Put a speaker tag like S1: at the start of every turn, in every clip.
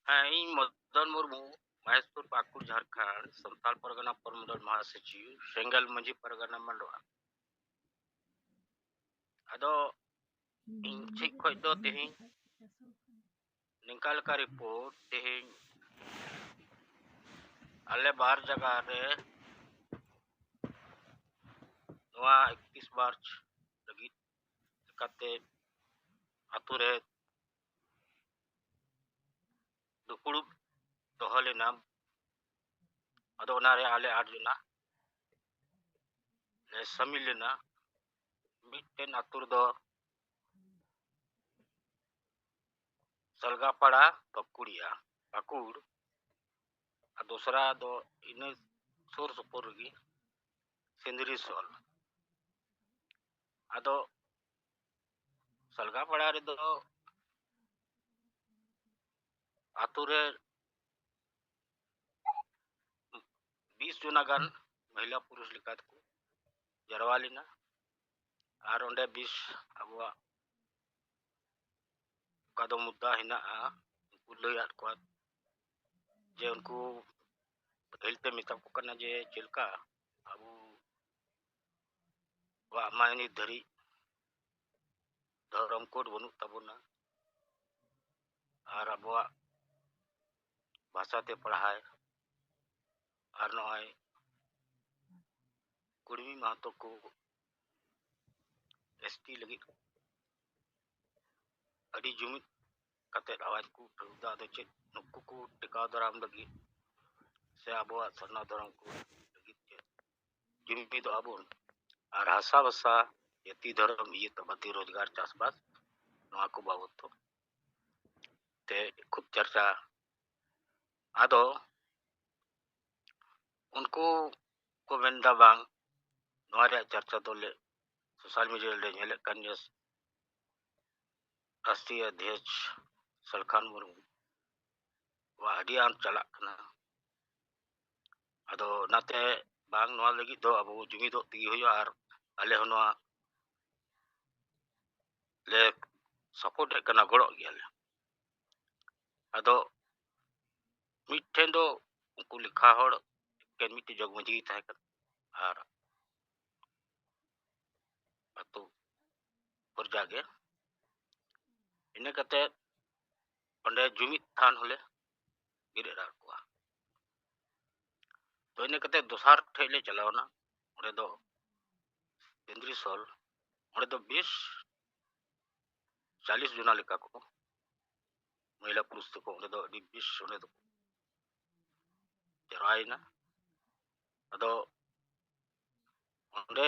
S1: ᱤᱧ ᱢᱚᱫᱚᱱ ᱢᱩᱨᱢᱩ ᱢᱚᱦᱮᱥᱯᱩᱨ ᱯᱟᱹᱠᱩᱲ ᱡᱷᱟᱲᱠᱷᱚᱸᱰ ᱥᱟᱱᱛᱟᱲ ᱯᱟᱨᱜᱟᱱᱟ ᱯᱚᱨᱢᱚᱸᱰᱚᱞ ᱢᱚᱦᱟᱥᱚᱪᱤᱵ ᱥᱮᱸᱜᱮᱞ ᱢᱟᱹᱡᱷᱤ ᱯᱟᱨᱜᱟᱱᱟ ᱢᱟᱱᱰᱣᱟ ᱟᱫᱚ ᱤᱧ ᱴᱷᱮᱡ ᱠᱷᱚᱡ ᱫᱚ ᱛᱮᱦᱮᱧ ᱱᱤᱝᱠᱟ ᱞᱮᱠᱟ ᱨᱤᱯᱳर्ट ᱛᱮᱦᱮᱧ ᱟᱞᱮ ᱵᱟᱨ ᱡᱟᱭᱜᱟ ᱨᱮ ᱱᱚᱣᱟ 31 ᱢᱟᱨᱪ ᱞᱟᱹᱜᱤᱫ ᱞᱮᱠᱟᱛᱮ ᱟᱛᱳ ᱨᱮ ᱫᱩᱯᱲᱩᱵ ᱫᱚᱦᱚ ᱞᱮᱱᱟ ᱟᱫᱚ ᱚᱱᱟᱨᱮ ᱟᱞᱮ 8 ᱡᱚᱱᱟ ᱞᱮ ᱥᱟᱹᱢᱤᱞ ᱞᱮᱱᱟ ᱢᱤᱫᱴᱮᱱ ᱟᱛᱳ ᱨᱮᱫᱚ ᱥᱟᱞᱜᱟᱯᱟᱲᱟ ᱯᱟᱹᱠᱩᱲᱤया ᱯᱟᱹᱠᱩᱲ और दूसरा दो इन सुर सुपुर गी सिंदरी सोल अदो सलगापड़ा रे दो आतु रे 20 जुना गान महिला पुरुष लिकात को जरवालिना और ओंडे 20 अबुआ कादो मुद्दा हिना उनको लैयात को जे उनको हेलते मिता को करना जे चिलका अबु वा मायनी धरी धरम कोड बनु तबुना और अबुआ भाषा ते पढ़ाए और नय कुड़मी महतो को एसटी लगी अड़ी जुमित कते आवाज को उठा दो चे नुक्कू को टिकाव दराम लगी से अबुआ सरना धरम को लगी जुमित दो अबुन और हासा बसा यति धर्म ये तबती रोजगार चासबास नवा को बाबत तो ते खूब चर्चा आदो उनको को मेंदा बांग नवा रे चर्चा तो ले सोशल मीडिया ले नेले कन्यस राष्ट्रीय अध्यक्ष सलखान मुर्मू वा अडी आन चला कना अदो नाते बांग नवा लगी दो अब जुमी दो तिगी होयो और आले नवा ले सपोर्ट कना गड़ो गयाले अदो मिठेन दो उनको लिखा होड़ केन मिट्टी जगमजी थाय कर और अतु पर जागे इने कते ओंडे जुमित थान होले गिरे रार को तो इने कते दोसार ठेले चलावना ओंडे दो केंद्रीय सोल ओंडे दो 40 जुना लेका को महिला पुरुष को ओंडे दो 20 ओंडे दो जराइना अदो ओंडे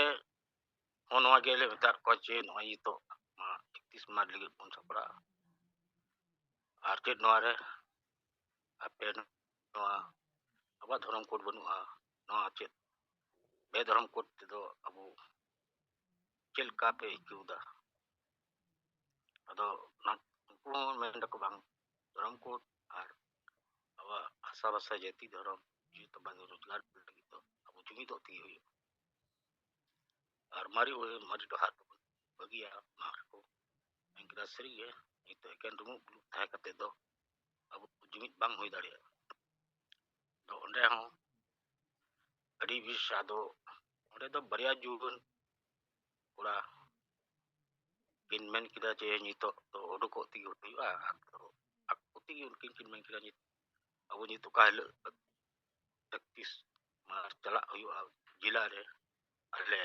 S1: नवा गेले मेता को चे नई तो 31 मार्च लगी बन सपड़ा और चे नवा रे आपे नवा अब धर्म कोड बनुआ नवा चे बे धर्म कोड तो अब चिलका पे क्यूदा अदो ना को मेंदा को बांग धर्म कोड और अब आशा भाषा जाति धर्म जी तो बंद रोजगार लगी तो अब जुमी तो ती हुई और मारी वो मारी तो हाथ बगिया मार को इंकरा सरी है ये तो एकन रुमु थाय कते दो अब जुमी बांग होई दाड़िया तो ओंडे हो अड़ी बिस आदो ओंडे दो बरिया जुगन पूरा किन मेन किदा जे नितो तो ओडको ती हुईवा आकुती उनकिन किन मेन किदा नि अब नि तो काहल 31 मार्च चला हुईवा जिला रे अले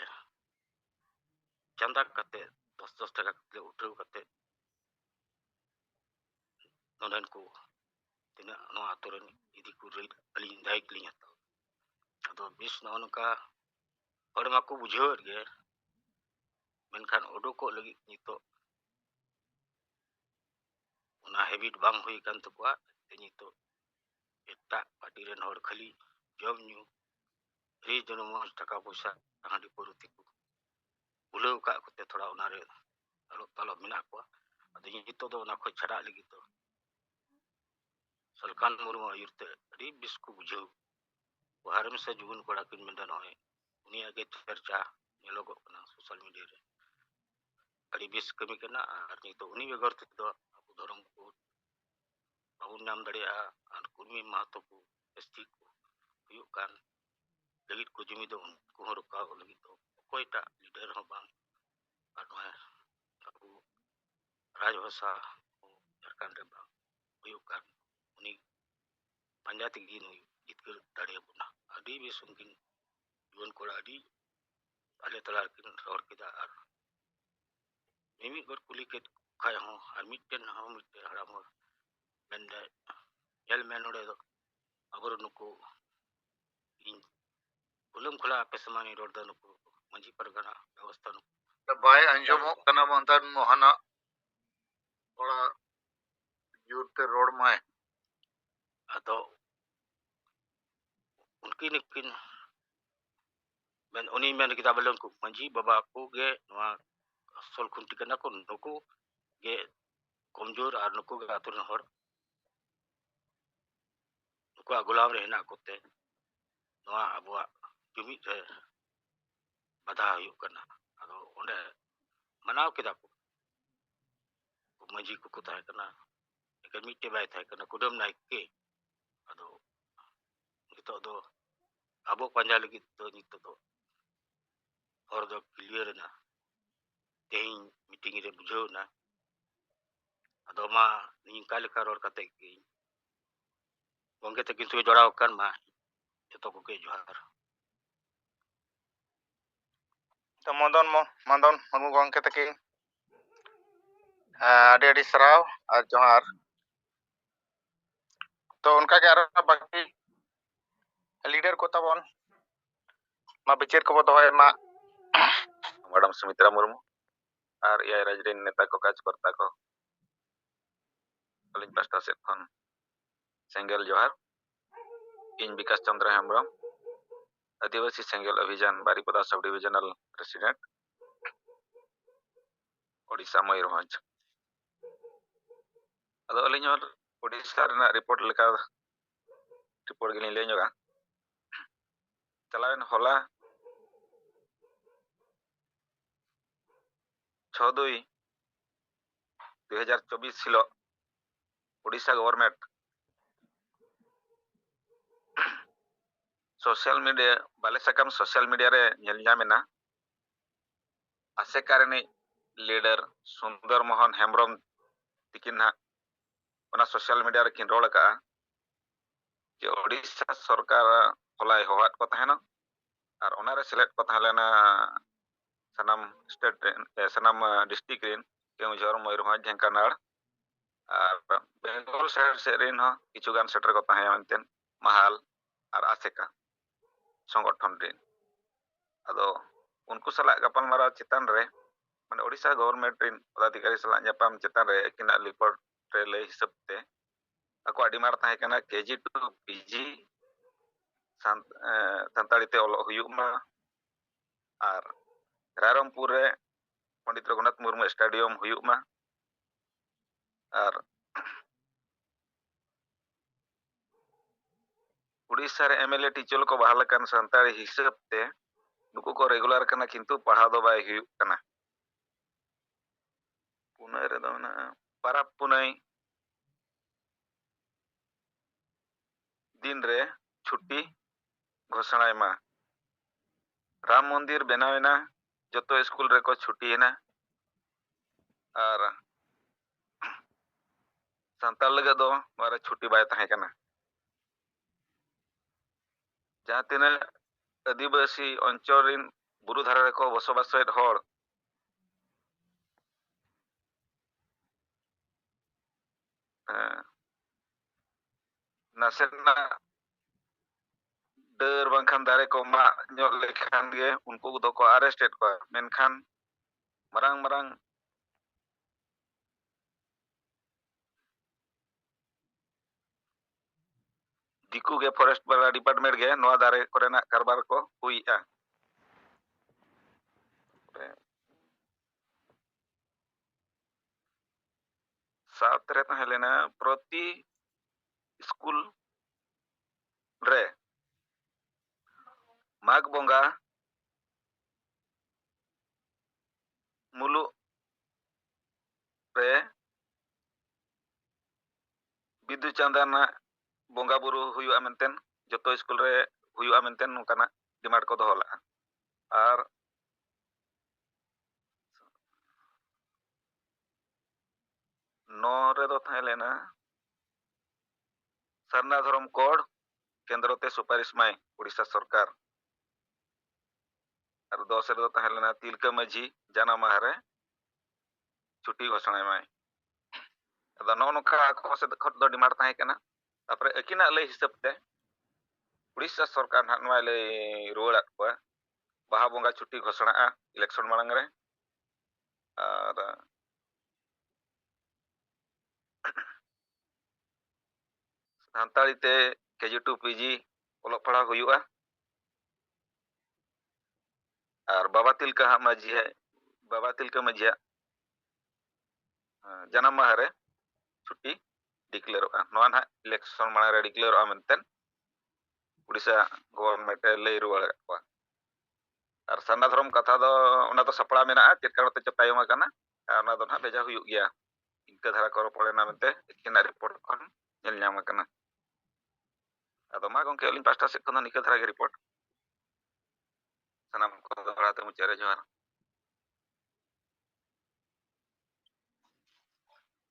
S1: चंदा कते 10 टका कते उठो कते नोनन को तिना नो आतोरन इदी को रे अली दायक लिया तो 20 नौनका और माको बुझो गे मेनखान ओडको लगी नितो उना हैबिट बांग हुई कान तकुआ नितो एटा पार्टी रेन हर खाली जम न्यू रे जनम टका पैसा हांडी परुती को बुलाव का कते थोड़ा उना रे अलो तलो मिना को अदि नितो दो ना खो छड़ा लगी तो सलकान मुर्मू आयुरते री बिस्कु बुझो वारम से जुगन कोड़ा किन मेंदा नय उनी आगे चर्चा नेलोगो कना सोशल मीडिया रे अड़ी बिस कमी कना और नितो उनी बेगर तो अब धर्म को babun nyam daᱲᱮᱭᱟᱜᱼᱟ ᱟᱨ ᱠᱩᱨᱢᱤ ᱢᱟᱦᱟᱛᱚ ᱠᱚ ᱮᱥᱴᱤ ᱠᱚ ᱦᱩᱭᱩᱜ ᱠᱟᱱ ᱞᱟᱹᱜᱤᱫ ᱠᱚ ᱡᱩᱢᱤᱫᱚᱜ ᱩᱱᱠᱩ ᱦᱚᱸ ᱨᱚᱠᱟᱣ ᱞᱟᱹᱜᱤᱫ ᱫᱚ ᱚᱠᱚᱭᱴᱟᱜ ᱞᱤᱰᱟᱨ ᱦᱚᱸ ᱵᱟᱝ ᱟᱨ ᱱᱚᱣᱟ ᱟᱵᱚ ᱨᱟᱡᱽᱵᱷᱟᱥᱟ ᱡᱷᱟᱲᱠᱷᱚᱸᱰ ᱨᱮ ᱵᱟᱝ ᱦᱩᱭᱩᱜ ᱠᱟᱱ ᱩᱱᱤ ᱯᱟᱸᱡᱟ ᱛᱮᱜᱮ ᱱᱩᱭ ᱡᱤᱛᱠᱟᱹᱨ ᱫᱟᱲᱮᱭᱟᱵᱚᱱᱟ ᱟᱹᱰᱤ ᱵᱮᱥ ᱩᱱᱠᱤᱱ ᱡᱩᱣᱟᱹᱱ ᱠᱚᱲᱟ ᱟᱹᱰᱤ ᱟᱞᱮ ᱛᱟᱞᱟ ᱨᱮᱠᱤᱱ ᱨᱚᱲ ᱠᱮᱫᱟ ᱟᱨ ᱢᱤᱢᱤᱫ ᱦᱚᱲ ᱠᱩᱞᱤ ᱠᱮᱫ ᱠᱷᱟᱡ ᱦᱚᱸ ᱟᱨ ᱢᱤᱫᱴᱮᱱ ᱦᱟᱲᱟᱢ ᱦᱚᱲ ᱢᱮᱱᱫᱟᱭ ᱧᱮᱞ ᱢᱮ ᱱᱚᱰᱮ ᱫᱚ ᱟᱵᱚᱨᱮᱱ ᱱᱩᱠᱩ ᱤᱧ ᱠᱩᱞᱟᱹᱢ ᱠᱷᱚᱞᱟ ᱟᱯᱮ ᱥᱟᱢᱟᱝ ᱤᱧ ᱨᱚᱲᱫᱟ ᱱᱩᱠᱩ ᱢᱟᱹᱡᱷᱤ ᱯᱟᱨᱜᱟᱱᱟ ᱵᱮᱵᱚᱥᱛᱷᱟ ᱱᱩᱠᱩ
S2: ᱵᱟᱭ ᱟᱸᱡᱚᱢᱚᱜ ᱠᱟᱱᱟ ᱢᱟᱱᱛᱟᱱ ᱢᱚᱦᱟᱱᱟᱜ ᱛᱷᱚᱲᱟ ᱡᱳᱨᱛᱮ ᱨᱚᱲ ᱢᱟᱭ
S1: ᱟᱫᱚ ᱩᱱᱠᱤᱱ ᱩᱱᱤ ᱢᱮᱱ ᱠᱮᱫᱟ ᱵᱚᱞᱮ ᱩᱱᱠᱩ ᱢᱟᱹᱡᱷᱤ ᱵᱟᱵᱟ ᱠᱚᱜᱮ ᱱᱚᱣᱟ ᱟᱥᱚᱞ ᱠᱷᱩᱱᱴᱤ ᱠᱟᱱᱟ ᱠᱚ ᱱᱩᱠᱩ ᱜᱮ ᱠᱚᱢᱡᱳᱨ ᱟᱨ ᱱᱩᱠᱩ ᱜᱮ ᱟᱛᱳ ᱨᱮᱱ ᱦᱚᱲ ᱱᱩᱠᱩᱣᱟᱜ ᱜᱳᱞᱟᱢ ᱨᱮ ᱦᱮᱱᱟᱜ ᱠᱚᱛᱮ ᱱᱚᱣᱟ ᱟᱵᱚᱣᱟᱜ ᱡᱩᱢᱤᱫ ᱨᱮ ᱵᱟᱫᱷᱟ ᱦᱩᱭᱩᱜ ᱠᱟᱱᱟ ᱟᱫᱚ ᱚᱸᱰᱮ ᱢᱟᱱᱟᱣ ᱠᱮᱫᱟ ᱠᱚ ᱢᱟᱹᱡᱷᱤ ᱠᱚᱠᱚ ᱛᱟᱦᱮᱸ ᱠᱟᱱᱟ ᱮᱠᱮᱱ ᱢᱤᱫᱴᱮᱡ ᱵᱟᱭ ᱛᱟᱦᱮᱸ ᱠᱟᱱᱟ ᱠᱩᱰᱟᱹᱢ ᱱᱟᱭᱠᱮ ᱟᱫᱚ ᱱᱤᱛᱚᱜ ᱫᱚ ᱟᱵᱚ ᱯᱟᱸᱡᱟ ᱞᱟᱹᱜᱤᱫ ᱫᱚ ᱱᱤᱛᱚᱜ ᱫᱚ ᱦᱚᱨ ᱫᱚ ᱠᱞᱤᱭᱟᱨ ᱮᱱᱟ ᱛᱮᱦᱮᱧ ᱢᱤᱴᱤᱝ ᱨᱮ ᱵᱩᱡᱷᱟᱹᱣ ᱮᱱᱟ ᱟᱫᱚ ᱢᱟ ᱱᱤᱝᱠᱟ ᱞᱮᱠᱟ ᱨᱚᱲ ᱠᱟᱛᱮ ᱜᱮ ᱜᱚᱝᱠᱮ ᱛᱟᱹᱠᱤᱱ ᱥᱚᱸᱜᱮ ᱡᱚᱲᱟᱣ ᱟᱠᱟᱱ ᱢᱟ ᱡᱚᱛᱚ ᱠᱚᱜᱮ ᱡᱚᱦᱟᱨ
S2: ᱛᱚ ᱢᱚᱫᱚᱱ ᱢᱩᱨᱢᱩ ᱜᱚᱝᱠᱮ ᱛᱟᱹᱠᱤᱱ ᱟᱹᱰᱤ ᱟᱹᱰᱤ ᱥᱟᱨᱦᱟᱣ ᱟᱨ ᱡᱚᱦᱟᱨ ᱛᱚ ᱚᱱᱠᱟᱜᱮ ᱟᱨᱚ ᱵᱟᱹᱠᱤ ᱞᱤᱰᱟᱨ ᱠᱚ ᱛᱟᱵᱚᱱ ᱢᱟ ᱵᱤᱪᱟᱹᱨ ᱠᱚᱵᱚ ᱫᱚᱦᱚᱭ ᱢᱟ ᱢᱮᱰᱟᱢ ᱥᱩᱢᱤᱛᱨᱟ ᱢᱩᱨᱢᱩ ᱟᱨ ᱮᱭᱟᱭ ᱨᱟᱡᱽ ᱨᱮᱱ ᱱᱮᱛᱟ ᱠᱚ ᱠᱟᱡᱽᱠᱚᱨᱛᱟ ᱠᱚ ᱟᱹᱞᱤᱧ ᱯᱟᱥᱴᱟ ᱥᱮᱫ ᱠᱷᱚᱱ ᱥᱮᱸᱜᱮᱞ ᱡᱚᱦᱟᱨ ᱤᱧ ᱵᱤᱠᱟᱥ ᱪᱚᱱᱫᱨᱚ ᱦᱮᱢᱵᱨᱚᱢ आदिवासी सेंगेल अभियान Baripada sub divisional president Odisha Mayurbhanj अदो अलिंग ओडिशा रेना रिपोर्ट लेका रिपोर्ट गिलिंग लay ñoga चलावेन होला 6/2/2024 हिलो ओडिशा गवर्नमेंट सोशल मीडिया बाले सकम सोशल मीडिया रे ñel ñamena आसेकारिनी लीडर सुंदर मोहन हेम्ब्रम तिकिन ना ओना सोशल मीडिया रे किन रोल का जे ओडिशा सरकार हलाय होहात को तहना और ओना रे सिलेक्ट को तहलेना सनाम स्टेट सनाम डिस्ट्रिक्ट रेन केउझर मयूरभंज ढेंकानाल और बेंगल साइड से रेन हो किछुगान सेटर को तहया मेंतेन महाल और आसेका संगठन रेन अदो उनको सला गपालमाराव चितान रे माने ओडिशा गवर्नमेंट रेन पदाधिकारी सला ᱧᱟᱯᱟᱢ चितान रे किना रिपोर्ट रे लay हिसाब ते ako adi mar tahe kana KG to PG Santali ते ओलो हुयुग मा और रायरमपुर रे पंडित रघुनाथ मुर्मू स्टेडियम हुयुग मा और उड़ीसा रे एमएलए टीचर को बहाल कान संताड़ी हिसाब ते नुको को रेगुलर कना किंतु पढ़ा दो बाय हुयुग कना पुनः रे दो ना परब पुनई दिन रे छुट्टी घोषणा मा राम मंदिर बनावेना जतो स्कूल रे को छुट्टी है ना और संताल लगे दो मारे छुट्टी बाय ताहे कना जहाँ तिना आदिवासी अंचल रिन बुरु धारा रे को बसबासेद हर नासेना डर बांखान दारे को मा ñok लेखान गे उनको दो को अरेस्टेड को मेनखान मरांग मरांग दिकू गे फॉरेस्ट वाला डिपार्टमेंट गे नोआ दारे कोरेना कारबार को हुईआ साथ रे तहेलेना प्रति स्कूल रे माघ बोंगा मुलु रे ᱵᱤᱫᱩ ᱪᱟᱸᱫᱟᱱ ᱵᱚᱸᱜᱟ ᱵᱩᱨᱩ ᱦᱩᱭᱩᱜᱼᱟ ᱢᱮᱱᱛᱮ ᱡᱚᱛᱚ ᱥᱠᱩᱞ ᱨᱮ ᱦᱩᱭᱩᱜᱼᱟ ᱢᱮᱱᱛᱮ ᱱᱚᱝᱠᱟᱱᱟᱜ ᱰᱤᱢᱟন্ড ᱠᱚ ᱫᱚᱦᱚ ᱞᱟᱜᱼᱟ ᱟᱨ ᱱᱚ ᱨᱮᱫᱚ ᱛᱟᱦᱮᱸ ᱞᱮᱱᱟ ᱥᱟᱨᱱᱟ ᱫᱷᱚᱨᱚᱢ ᱠᱳᱰ केंद्रते सुपारिश माय उड़ीसा सरकार और 10 ᱨᱮᱫᱚ ᱛᱟᱦᱮᱸ ᱞᱮᱱᱟ ᱛᱤᱞᱠᱟᱹ ᱢᱟᱹᱡᱷᱤ ᱡᱟᱱᱟᱢ ᱢᱟᱦᱟ ᱨᱮ छुट्टी घोषणा माय ᱟᱫᱚ ᱱᱚᱜᱼᱚ ᱱᱚᱝᱠᱟ ᱟᱠᱚ ᱥᱮᱫ ᱠᱷᱚᱱ ᱫᱚ ᱰᱤᱢᱟন্ড ᱛᱟᱦᱮᱸ ᱠᱟᱱᱟ ᱛᱟᱯᱚᱨᱮ ᱟᱹᱠᱤᱱᱟᱜ ᱞᱟᱹᱭ ᱦᱤᱥᱟᱹᱵ ᱛᱮ उड़ीसा सरकार ᱱᱟᱦᱟᱜ ᱱᱚᱣᱟ ᱞᱟᱹᱭ ᱨᱩᱣᱟᱹᱲᱟᱫ ᱠᱚᱣᱟ ᱵᱟᱦᱟ ᱵᱚᱸᱜᱟ छुट्टी घोषणाᱜᱼᱟ इलेक्शन माᱲᱟᱝ ᱨᱮ ᱟᱨ ᱥᱟᱱᱛᱟᱲᱤ ᱛᱮ केजी 2 पीजी ᱚᱞᱚᱜ ᱯᱟᱲᱦᱟᱣ ᱦᱩᱭᱩᱜᱼᱟ और बाबा तिलका माझिया जन्म माह रे छुट्टी डिक्लेयरवा नोआ ना इलेक्शन माने रे डिक्लेयरवा मेंतेन उड़ीसा गवर्नमेंट लई रुवाड़ को और सारना धर्म कथा दो ओना तो सपड़ा मेना चेक करते च तायम आकना ओना दो ना बेजा हुयु गया इनका धारा को पड़ेना मेंते इकिना रिपोर्ट खन नेल ᱧᱟᱢ आकना अदो मा गंके अलिन पास्टा से खन निका धारा के रिपोर्ट सनाम को दराते मुचारे जोहार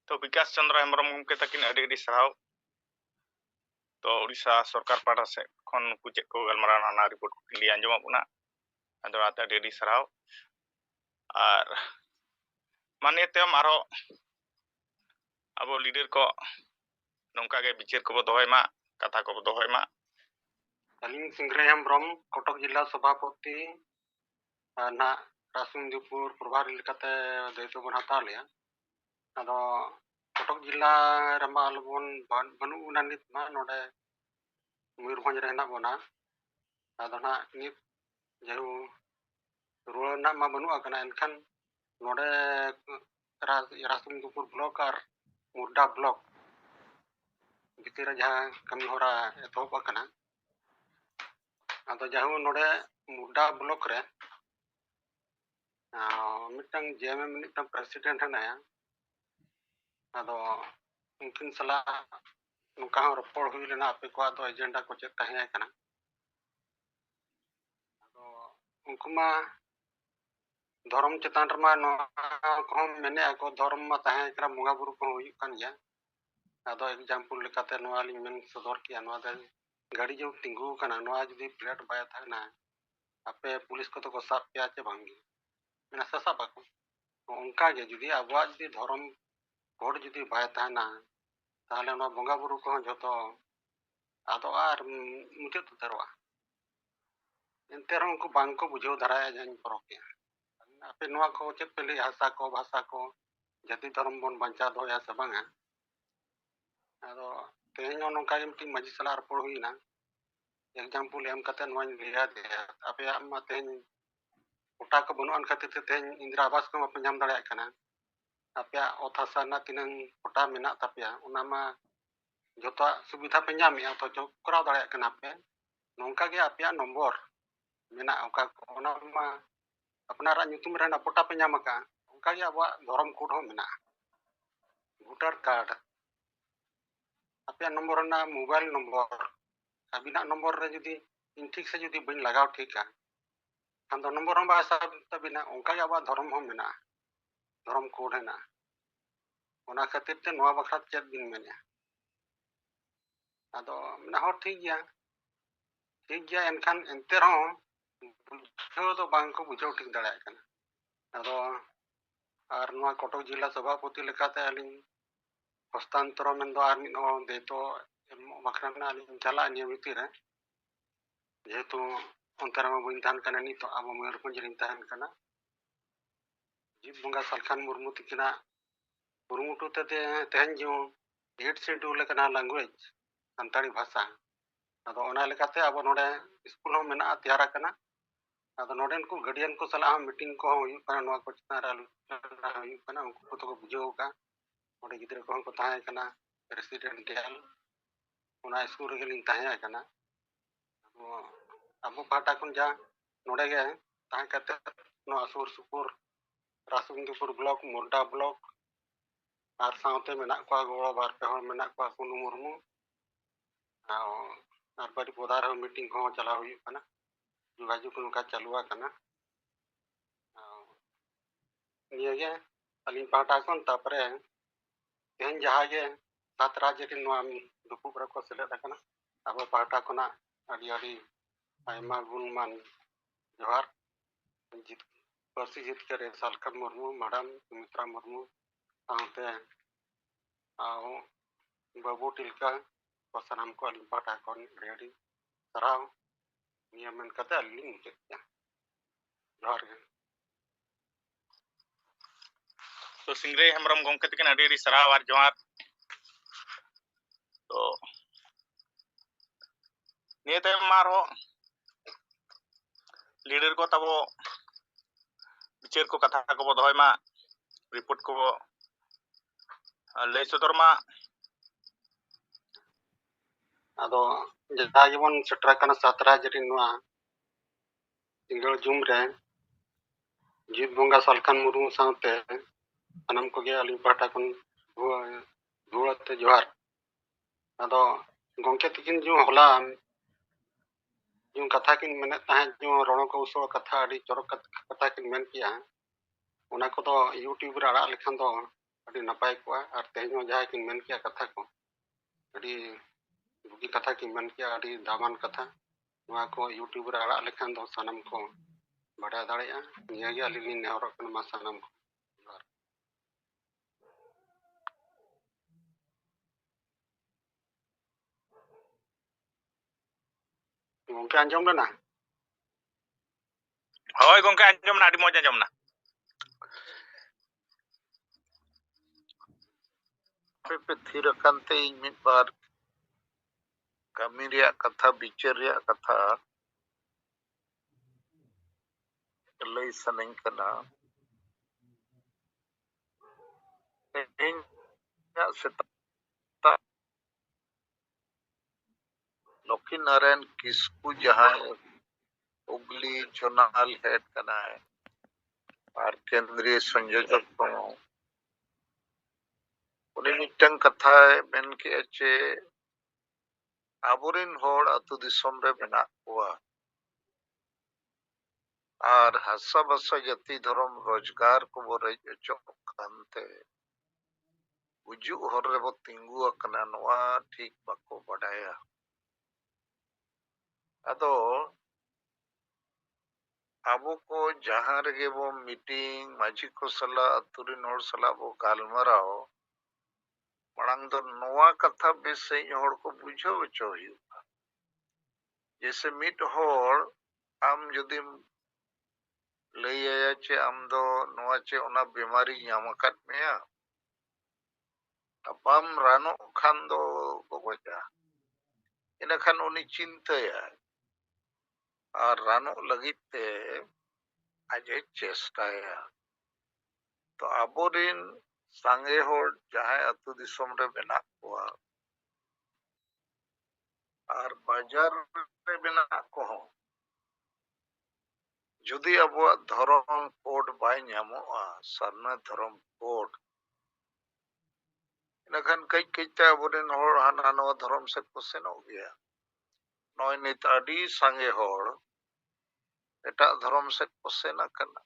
S3: तो विकास चंद्र हेम्ब्रम गंके तकिन अडी अडी सराव तो उड़ीसा सरकार पाटा से खन कुचे को गलमरा ना रिपोर्ट लिया अंजमा बुना अदो आते अडी अडी सराव और माने ते मारो अब लीडर को नौका के विचार को दोहय मा कथा को दोहय मा
S4: अलिंग सिंग्रे हेम्ब्रम कटक जिला सभापति ना रासुंदीपुर प्रभारी लेकाते दायित्व बन हताव लिया अदो कटक जिला रमा अलबन बनु उना नित मा नोडे मयूरभंज रे हेना बना अदो ना नित जेहु रुआ ना मा बनु आकना एनखान नोडे रासुंदीपुर ब्लॉक और मुर्डा ब्लॉक भितर जहां कमी होरा एतोप आकना अदो जाहु नोडे मुर्डा ब्लॉक रे मिटंग जेएमएम मिटंग प्रेसिडेंट हनाया अदो उनकिन सला नुका रोपड़ हुई लेना आपे को दो एजेंडा को चेक तहे कना अदो उनकुमा धर्म चेतान रमा नो को मेने को धर्म मा तहे करा मुगा बुरु को हुई कान या अदो एग्जांपल लेकाते नोआ लिंग मेन सदर किया नोआ दे गाड़ी जो तिंगु कना नोआ जदी प्लेट बाय थाना आपे पुलिस को तो को साब पिया चे भांगी मेना ससा बाको उनका के जदी आबवा जदी धर्म कोड जदी बाय थाना ताले नोआ बंगा बुरु को जतो आदो आर मुते तुतरवा एनते रंग को बांग को बुझो धराया जान परके आपे नोआ को चेक पेले भाषा को जाति धर्म बन बंचा दोया सबंगा अदो तेन नोका के मिटिंग मजी सला रपड़ हुईना एग्जांपल एम कते नोआ लिया दे आपे मा तेन कोटा को बनुआन खातिर तेन इंदिरा आवास को आपे नाम दाड़ा कना आपे ओथासा ना तिनंग कोटा मेना तापिया उना मा जोता सुविधा पे नामिया तो जो कराव दाड़ा कना पे नोंका के आपे नंबर मेना ओका ओना मा अपनारा ᱧᱩᱛᱩᱢ ᱨᱮᱱᱟᱜ ᱯᱚᱴᱟ ᱯᱮ ᱧᱟᱢ ᱟᱠᱟᱜᱼᱟ ᱚᱱᱠᱟᱜᱮ ᱟᱵᱚᱣᱟᱜ ᱫᱷᱚᱨᱚᱢ ᱠᱳᱰ ᱦᱚᱸ ᱢᱮᱱᱟᱜᱼᱟ ভোটার কার্ড ᱟᱯᱮᱭᱟᱜ ᱱᱚᱢᱵᱚᱨ ᱨᱮᱱᱟᱜ ᱢᱳᱵᱟᱭᱤᱞ ᱱᱚᱢᱵᱚᱨ ᱟᱹᱵᱤᱱᱟᱜ ᱱᱚᱢᱵᱚᱨ ᱨᱮ ᱡᱩᱫᱤ ᱤᱧ ᱴᱷᱤᱠ ᱥᱮ ᱡᱩᱫᱤ ᱵᱟᱹᱧ ᱞᱟᱜᱟᱣ ᱴᱷᱤᱠᱟ ᱠᱷᱟᱱ ᱫᱚ ᱱᱚᱢᱵᱚᱨ ᱦᱚᱸ ᱵᱟᱭ ᱥᱟᱵ ᱛᱟᱹᱵᱤᱱᱟ ᱚᱱᱠᱟᱜᱮ ᱟᱵᱚᱣᱟᱜ ᱫᱷᱚᱨᱚᱢ ᱦᱚᱸ ᱢᱮᱱᱟᱜᱼᱟ ᱫᱷᱚᱨᱚᱢ ᱠᱳᱰ ᱦᱮᱱᱟᱜᱼᱟ ᱚᱱᱟ ᱠᱷᱟᱹᱛᱤᱨ ᱛᱮ ᱱᱚᱣᱟ ᱵᱟᱠᱷᱨᱟ ᱪᱮᱫ ᱵᱤᱱ ᱢᱮᱱᱮᱜᱼᱟ ᱟᱫᱚ ᱢᱮᱱᱟ ᱦᱚᱸ ᱴᱷᱤᱠ ᱜᱮᱭᱟ ᱮᱱᱠᱷᱟन ᱮᱱᱛᱮ ᱨᱮᱦᱚᱸ बुझाव दो बांग को बुझाव ठीक दाड़ा कना अदो और नोआ कटक जिला सभापति लेकाते अलिन हस्तांतर मेन दो आर मिन हो देतो बखराना अलिन चला नियमित रे जेहेतु अंतरा में बइन थान कना नितो अब मयूरभंज रिन थान कना जीव बंगा सलखान मुर्मू तिकिना कुरुमुटु ते तेहन जो 8 शेड्यूल कना लैंग्वेज संताड़ी भाषा अदो ओना लेकाते अब नोडे स्कूल हो मेना तैयार कना अदो नोडेन को गार्डियन को सलाह मीटिंग को हुई कना नोआ को चितान आलोचना हुई कना उनको को तो बुझाव का ओडे गिद्रा को को ताहे कना रेसिडेंट गेल ओना स्कूल रे लिन ताहे कना अब पाटा कुन जा नोडे गे ताहे कते नो असुर सुपुर रासुंदीपुर ब्लॉक मुर्डा ब्लॉक ᱟᱨ ᱥᱟᱶᱛᱮ ᱢᱮᱱᱟᱜ ᱠᱚᱣᱟ ᱜᱚᱲᱚ ᱵᱟᱨ ᱯᱮ ᱦᱚᱲ ᱢᱮᱱᱟᱜ ᱠᱚᱣᱟ ᱠᱩᱱᱩ ᱢᱩᱨᱢᱩ ᱟᱨ ᱵᱟᱨᱤᱯᱚᱫᱟ ᱨᱮᱦᱚᱸ ᱢᱤᱴᱤᱝ ᱠᱚᱦᱚᱸ ᱪᱟᱞᱟᱣ ᱦᱩᱭᱩᱜ ᱠᱟᱱᱟ ᱡᱳᱜᱟᱡᱳᱜ ᱱᱚᱝᱠᱟ ᱪᱟᱹᱞᱩ ᱟᱠᱟᱱᱟ ᱱᱤᱭᱟᱹᱜᱮ ᱟᱹᱞᱤᱧ ᱯᱟᱦᱴᱟ ᱠᱷᱚᱱ ᱛᱟᱨᱯᱚᱨᱮ ᱛᱮᱦᱮᱧ ᱡᱟᱦᱟᱸ ᱜᱮ 7 ᱨᱟᱡᱽ ᱨᱮᱱ ᱱᱚᱣᱟ ᱫᱩᱯᱩᱵ ᱨᱮᱠᱚ ᱥᱮᱞᱮᱫ ᱟᱠᱟᱱᱟ ᱟᱵᱚ ᱯᱟᱦᱴᱟ ᱠᱷᱚᱱᱟᱜ ᱟᱹᱰᱤ ᱟᱹᱰᱤ ᱟᱭᱢᱟ ᱜᱩᱱᱢᱟᱱ ᱡᱚᱦᱟᱨ ᱯᱟᱹᱨᱥᱤ ᱡᱤᱛᱠᱟᱹᱨ ᱥᱟᱞᱠᱷᱟ ᱢᱩᱨᱢᱩ ᱢᱮᱰᱟᱢ ᱥᱩᱢᱤᱛᱨᱟ ᱢᱩᱨᱢᱩ ᱥᱟᱶᱛᱮ ᱵᱟᱹᱵᱩ ᱴᱤᱞᱠᱟ ᱠᱚ ᱥᱟᱱᱟᱢ ᱠᱚ ᱟᱹᱞᱤᱧ ᱯᱟᱦᱴᱟ ᱠᱷᱚᱱ ᱟᱹᱰᱤ ᱟᱹᱰᱤ ᱥᱟᱨᱦᱟᱣ ᱱᱤᱭᱟᱹ ᱢᱮᱱ ᱠᱟᱛᱮ ᱟᱹᱞᱤᱧ ᱞᱤᱧ ᱢᱩᱪᱟᱹᱫ ᱠᱮᱫᱟ ᱡᱚᱦᱟᱨ ᱜᱮ
S3: तो सिंगरे हेम्ब्रम गंके तकिन अडी सराव और जोहार तो निये तायम मारो लीडर को तबो विचार को कथा को दोहय मा रिपोर्ट को लय सदर मा
S4: ᱟᱫᱚ ᱡᱟᱦᱟᱸ ᱜᱮᱵᱚᱱ ᱥᱮᱴᱮᱨ ᱟᱠᱟᱱᱟ 7 ᱨᱟᱡᱽ ᱨᱮᱱ ᱱᱚᱣᱟ ᱥᱤᱸᱜᱟᱹᱲ ᱡᱩᱢ ᱨᱮ ᱡᱤᱛ ᱵᱚᱸᱜᱟ ᱥᱟᱞᱠᱷᱟᱱ ᱢᱩᱨᱢᱩ ᱥᱟᱶᱛᱮ ᱥᱟᱱᱟᱢ ᱠᱚᱜᱮ ᱟᱹᱞᱤᱧ ᱯᱟᱦᱴᱟ ᱠᱷᱚᱱ ᱫᱷᱩᱣᱟᱹᱛᱮ ᱡᱚᱦᱟᱨ ᱟᱫᱚ ᱜᱚᱝᱠᱮ ᱛᱤᱠᱤᱱ ᱡᱩ ᱦᱚᱞᱟ ᱡᱩ ᱠᱟᱛᱷᱟ ᱠᱤᱱ ᱢᱮᱱᱮᱫ ᱛᱟᱦᱮᱸᱫ ᱡᱩ ᱨᱚᱲ ᱠᱚᱣᱥᱚᱞ ᱠᱟᱛᱷᱟ ᱟᱹᱰᱤ ᱪᱚᱨᱚᱠ ᱠᱟᱛᱷᱟ ᱠᱤᱱ ᱢᱮᱱ ᱠᱮᱜᱼᱟ ᱚᱱᱟ ᱠᱚᱫᱚ ᱤᱭᱩᱴᱩᱵᱽ ᱨᱮ ᱟᱲᱟᱜ ᱞᱮᱠᱷᱟᱱ ᱫᱚ ᱟᱹᱰᱤ ᱱᱟᱯᱟᱭ ᱠᱚᱜᱼᱟ ᱟᱨ ᱛᱮᱦᱮᱧ ᱦᱚᱸ ᱡᱟᱦᱟᱸᱭ ᱠᱤᱱ ᱢᱮᱱ ᱠᱮᱜᱼᱟ ᱠᱟᱛᱷᱟ ᱠᱚ ᱟᱹᱰᱤ ᱵᱩᱜᱤ ᱠᱟᱛᱷᱟ ᱠᱤᱱ ᱢᱮᱱ ᱠᱮᱜᱼᱟ ᱟᱹᱰᱤ ᱫᱟᱢᱟᱱ ᱠᱟᱛᱷᱟ ᱱᱚᱣᱟ ᱠᱚ ᱤᱭᱩᱴᱩᱵᱽ ᱨᱮ ᱟᱲᱟᱜ ᱞᱮᱠᱷᱟᱱ ᱫᱚ ᱥᱟᱱᱟᱢ ᱠᱚ ᱵᱟᱰᱟᱭ ᱫᱟᱲᱮᱭᱟᱜᱼᱟ ᱱᱤᱭᱟᱹᱜᱮ ᱟᱹᱞᱤᱧ ᱞᱤᱧ ᱱᱮᱦᱚᱨᱚᱜ ᱠᱟᱱᱟ ᱢᱟ ᱥᱟᱱᱟᱢ ᱠᱚ गंके आंजम लेना
S3: होय गंके आंजम ना अडी मौज आंजम ना
S5: पे थीर अकांते इन मिद बार कमी रिया कथा बिचार रिया कथा लई सनኝ कना इन सेता लक्ष्मी नारायण किस्कू जहां हुगली जोनाल हेड कना है और केंद्रीय संयोजक को उनी मिटन कथा मेन के चे आबोरिन होड़ अतु दिसम रे मेना हुआ और हासा बसा जाति धर्म रोजगार को बो रेज चोकंते उजु हर रे बो तिंगु अकना नवा ठीक बाको बडाया अदो आबो को जहां रे बो मीटिंग माझी को सला अतुरिन होड़ सला बो गालमराव मड़ांग दो नवा कथा बेसे होड़ को बुझो बचो हुआ जैसे मिट होड़ आम जदि लैया चे आम दो नवा चे ओना बीमारी नाम अकाद मेया बाम रानो खान दो गोगोजा इन खान उनी चिंताया और रानो लगित ते आजे चेष्टाया तो आबोरिन सांगे होड़ जहां अतु दिसम रे मेना कोआ और बाजार रे मेना को जुदी अब धर्म कोड बाय ᱧᱟᱢᱚᱜᱼᱟ सारना धर्म कोड इनखान कई कईते अबोरेन होड़ हाना नवा धर्म से को सेनोग गया नय नित अडी सांगे होड़ एटा धर्म से को सेना कना